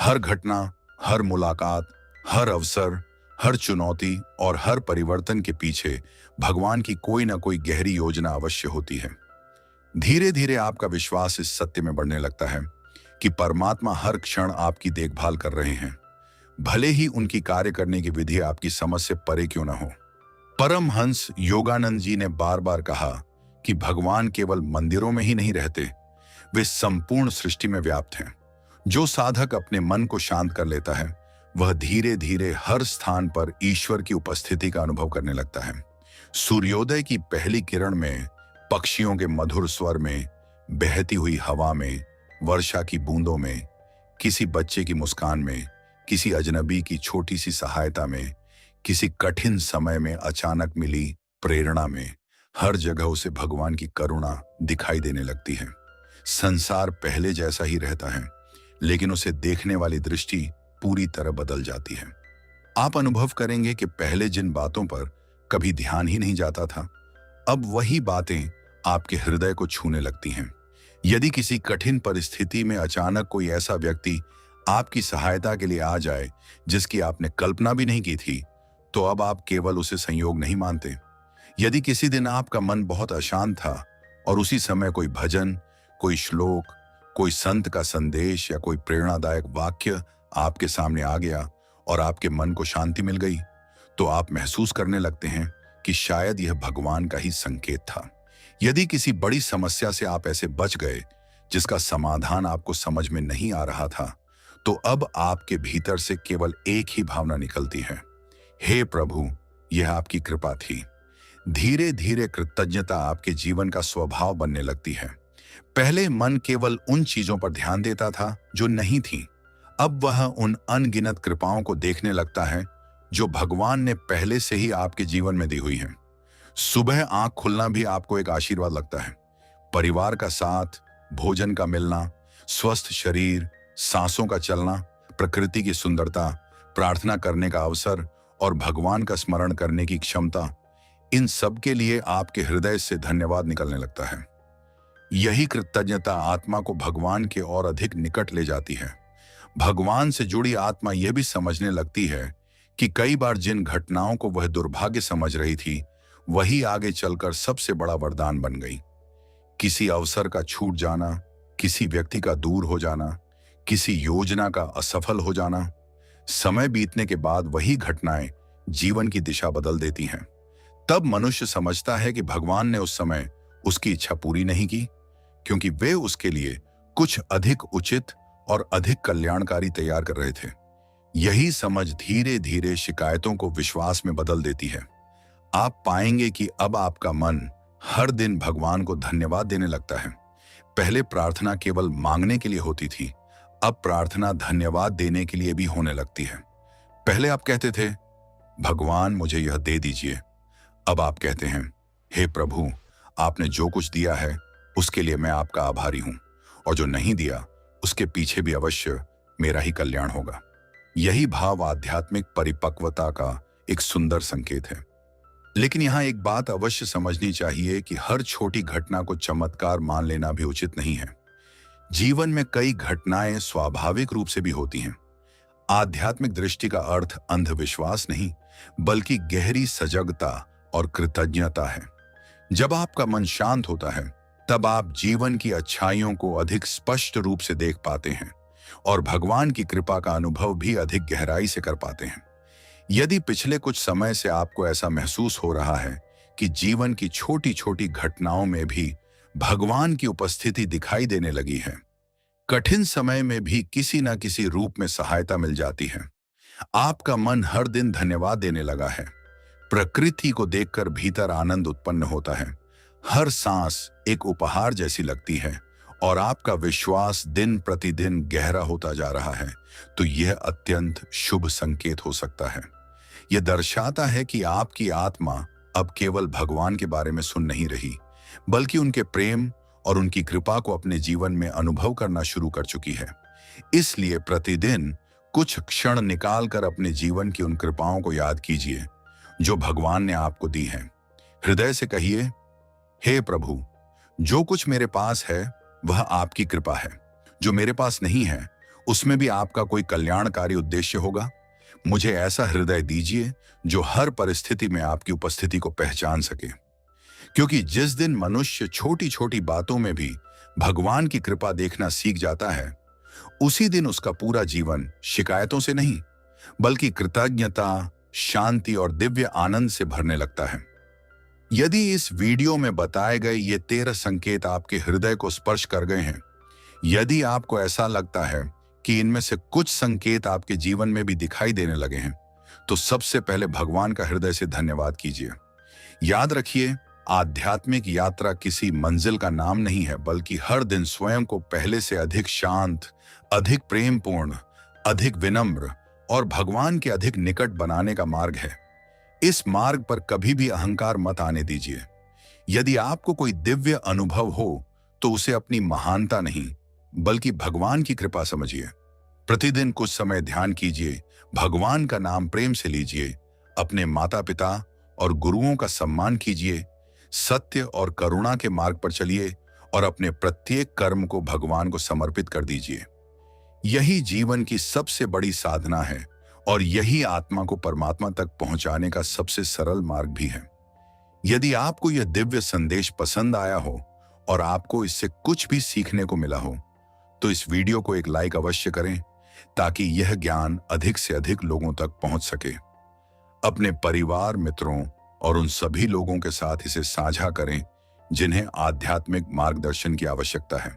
हर घटना, हर मुलाकात, हर अवसर, हर चुनौती और हर परिवर्तन के पीछे भगवान की कोई ना कोई गहरी योजना अवश्य होती है। धीरे धीरे आपका विश्वास इस सत्य में बढ़ने लगता है कि परमात्मा हर क्षण आपकी देखभाल कर रहे हैं, भले ही उनकी कार्य करने की विधि आपकी समझ से परे क्यों ना हो। परमहंस योगानंद जी ने बार बार कहा कि भगवान केवल मंदिरों में ही नहीं रहते, वे संपूर्ण सृष्टि में व्याप्त हैं। जो साधक अपने मन को शांत कर लेता है, वह धीरे धीरे हर स्थान पर ईश्वर की उपस्थिति का अनुभव करने लगता है। सूर्योदय की पहली किरण में, पक्षियों के मधुर स्वर में, बहती हुई हवा में, वर्षा की बूंदों में, किसी बच्चे की मुस्कान में, किसी अजनबी की छोटी सी सहायता में, किसी कठिन समय में अचानक मिली प्रेरणा में, हर जगह उसे भगवान की करुणा दिखाई देने लगती है। संसार पहले जैसा ही रहता है, लेकिन उसे देखने वाली दृष्टि पूरी तरह बदल जाती है। आप अनुभव करेंगे कि पहले जिन बातों पर कभी ध्यान ही नहीं जाता था, अब वही बातें आपके हृदय को छूने लगती हैं। यदि किसी कठिन परिस्थिति में अचानक कोई ऐसा व्यक्ति आपकी सहायता के लिए आ जाए जिसकी आपने कल्पना भी नहीं की थी, तो अब आप केवल उसे संयोग नहीं मानते। यदि किसी दिन आपका मन बहुत अशांत था और उसी समय कोई भजन, कोई श्लोक, कोई संत का संदेश या कोई प्रेरणादायक वाक्य आपके सामने आ गया और आपके मन को शांति मिल गई, तो आप महसूस करने लगते हैं कि शायद यह भगवान का ही संकेत था। यदि किसी बड़ी समस्या से आप ऐसे बच गए जिसका समाधान आपको समझ में नहीं आ रहा था, तो अब आपके भीतर से केवल एक ही भावना निकलती है, हे प्रभु, यह आपकी कृपा थी। धीरे धीरे कृतज्ञता आपके जीवन का स्वभाव बनने लगती है। पहले मन केवल उन चीजों पर ध्यान देता था जो नहीं थी, अब वह उन अनगिनत कृपाओं को देखने लगता है जो भगवान ने पहले से ही आपके जीवन में दी हुई हैं। सुबह आंख खुलना भी आपको एक आशीर्वाद लगता है। परिवार का साथ, भोजन का मिलना, स्वस्थ शरीर, सांसों का चलना, प्रकृति की सुंदरता, प्रार्थना करने का अवसर और भगवान का स्मरण करने की क्षमता, इन सब के लिए आपके हृदय से धन्यवाद निकलने लगता है। यही कृतज्ञता आत्मा को भगवान के और अधिक निकट ले जाती है। भगवान से जुड़ी आत्मा यह भी समझने लगती है कि कई बार जिन घटनाओं को वह दुर्भाग्य समझ रही थी, वही आगे चलकर सबसे बड़ा वरदान बन गई। किसी अवसर का छूट जाना, किसी व्यक्ति का दूर हो जाना, किसी योजना का असफल हो जाना, समय बीतने के बाद वही घटनाएं जीवन की दिशा बदल देती हैं। तब मनुष्य समझता है कि भगवान ने उस समय उसकी इच्छा पूरी नहीं की, क्योंकि वे उसके लिए कुछ अधिक उचित और अधिक कल्याणकारी तैयार कर रहे थे। यही समझ धीरे धीरे शिकायतों को विश्वास में बदल देती है। आप पाएंगे कि अब आपका मन हर दिन भगवान को धन्यवाद देने लगता है। पहले प्रार्थना केवल मांगने के लिए होती थी, अब प्रार्थना धन्यवाद देने के लिए भी होने लगती है। पहले आप कहते थे, भगवान मुझे यह दे दीजिए। अब आप कहते हैं, हे प्रभु, आपने जो कुछ दिया है उसके लिए मैं आपका आभारी हूं, और जो नहीं दिया उसके पीछे भी अवश्य मेरा ही कल्याण होगा। यही भाव आध्यात्मिक परिपक्वता का एक सुंदर संकेत है। लेकिन यहां एक बात अवश्य समझनी चाहिए कि हर छोटी घटना को चमत्कार मान लेना भी उचित नहीं है। जीवन में कई घटनाएं स्वाभाविक रूप से भी होती हैं। आध्यात्मिक दृष्टि का अर्थ अंधविश्वास नहीं, बल्कि गहरी सजगता और कृतज्ञता है। जब आपका मन शांत होता है, तब आप जीवन की अच्छाइयों को अधिक स्पष्ट रूप से देख पाते हैं और भगवान की कृपा का अनुभव भी अधिक गहराई से कर पाते हैं। यदि पिछले कुछ समय से आपको ऐसा महसूस हो रहा है कि जीवन की छोटी छोटी घटनाओं में भी भगवान की उपस्थिति दिखाई देने लगी है, कठिन समय में भी किसी न किसी रूप में सहायता मिल जाती है, आपका मन हर दिन धन्यवाद देने लगा है, प्रकृति को देखकर भीतर आनंद उत्पन्न होता है, हर सांस एक उपहार जैसी लगती है और आपका विश्वास दिन प्रतिदिन गहरा होता जा रहा है, तो यह अत्यंत शुभ संकेत हो सकता है। यह दर्शाता है कि आपकी आत्मा अब केवल भगवान के बारे में सुन नहीं रही, बल्कि उनके प्रेम और उनकी कृपा को अपने जीवन में अनुभव करना शुरू कर चुकी है। इसलिए प्रतिदिन कुछ क्षण निकालकर अपने जीवन की उन कृपाओं को याद कीजिए जो भगवान ने आपको दी हैं। हृदय से कहिए, हे प्रभु, जो कुछ मेरे पास है वह आपकी कृपा है। जो मेरे पास नहीं है उसमें भी आपका कोई कल्याणकारी उद्देश्य होगा। मुझे ऐसा हृदय दीजिए जो हर परिस्थिति में आपकी उपस्थिति को पहचान सके, क्योंकि जिस दिन मनुष्य छोटी छोटी बातों में भी भगवान की कृपा देखना सीख जाता है, उसी दिन उसका पूरा जीवन शिकायतों से नहीं, बल्कि कृतज्ञता, शांति और दिव्य आनंद से भरने लगता है। यदि इस वीडियो में बताए गए ये 13 संकेत आपके हृदय को स्पर्श कर गए हैं, यदि आपको ऐसा लगता है कि इनमें से कुछ संकेत आपके जीवन में भी दिखाई देने लगे हैं, तो सबसे पहले भगवान का हृदय से धन्यवाद कीजिए। याद रखिए, आध्यात्मिक यात्रा किसी मंजिल का नाम नहीं है, बल्कि हर दिन स्वयं को पहले से अधिक शांत, अधिक प्रेमपूर्ण, अधिक विनम्र और भगवान के अधिक निकट बनाने का मार्ग है। इस मार्ग पर कभी भी अहंकार मत आने दीजिए। यदि आपको कोई दिव्य अनुभव हो तो उसे अपनी महानता नहीं, बल्कि भगवान की कृपा समझिए। प्रतिदिन कुछ समय ध्यान कीजिए, भगवान का नाम प्रेम से लीजिए, अपने माता पिता और गुरुओं का सम्मान कीजिए, सत्य और करुणा के मार्ग पर चलिए और अपने प्रत्येक कर्म को भगवान को समर्पित कर दीजिए। यही जीवन की सबसे बड़ी साधना है और यही आत्मा को परमात्मा तक पहुंचाने का सबसे सरल मार्ग भी है। यदि आपको यह दिव्य संदेश पसंद आया हो और आपको इससे कुछ भी सीखने को मिला हो, तो इस वीडियो को एक लाइक अवश्य करें ताकि यह ज्ञान अधिक से अधिक लोगों तक पहुंच सके। अपने परिवार, मित्रों और उन सभी लोगों के साथ इसे साझा करें जिन्हें आध्यात्मिक मार्गदर्शन की आवश्यकता है।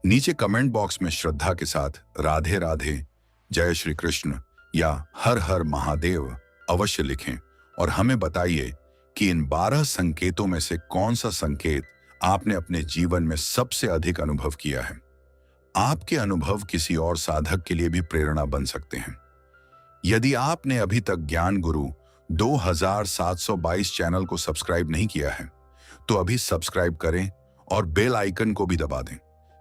नीचे कमेंट बॉक्स में श्रद्धा के साथ राधे राधे, जय श्री कृष्ण या हर हर महादेव अवश्य लिखें और हमें बताइए कि इन 12 संकेतों में से कौन सा संकेत आपने अपने जीवन में सबसे अधिक अनुभव किया है। आपके अनुभव किसी और साधक के लिए भी प्रेरणा बन सकते हैं। यदि आपने अभी तक ज्ञान गुरु 2722 चैनल को सब्सक्राइब नहीं किया है, तो अभी सब्सक्राइब करें और बेल आइकन को भी दबा दें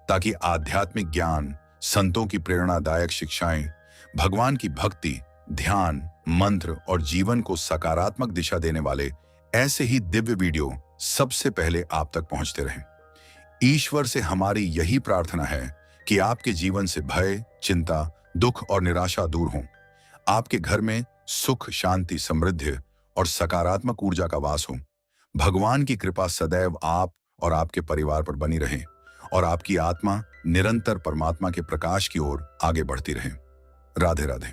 ताकि आध्यात्मिक ज्ञान, संतों की प्रेरणादायक शिक्षाएं, भगवान की भक्ति, ध्यान, मंत्र और जीवन को सकारात्मक दिशा देने वाले ऐसे ही दिव्य वीडियो सबसे पहले आप तक पहुंचते रहें। ईश्वर से हमारी यही प्रार्थना है कि आपके जीवन से भय, चिंता, दुख और निराशा दूर हों। आपके घर में सुख, शांति, समृद्धि और सकारात्मक ऊर्जा का वास हो। भगवान की कृपा सदैव आप और आपके परिवार पर बनी रहे और आपकी आत्मा निरंतर परमात्मा के प्रकाश की ओर आगे बढ़ती रहे। राधे राधे,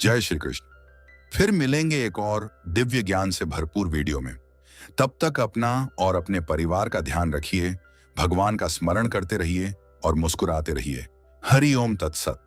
जय श्री कृष्ण। फिर मिलेंगे एक और दिव्य ज्ञान से भरपूर वीडियो में। तब तक अपना और अपने परिवार का ध्यान रखिए, भगवान का स्मरण करते रहिए और मुस्कुराते रहिए। हरि ओम तत्सत।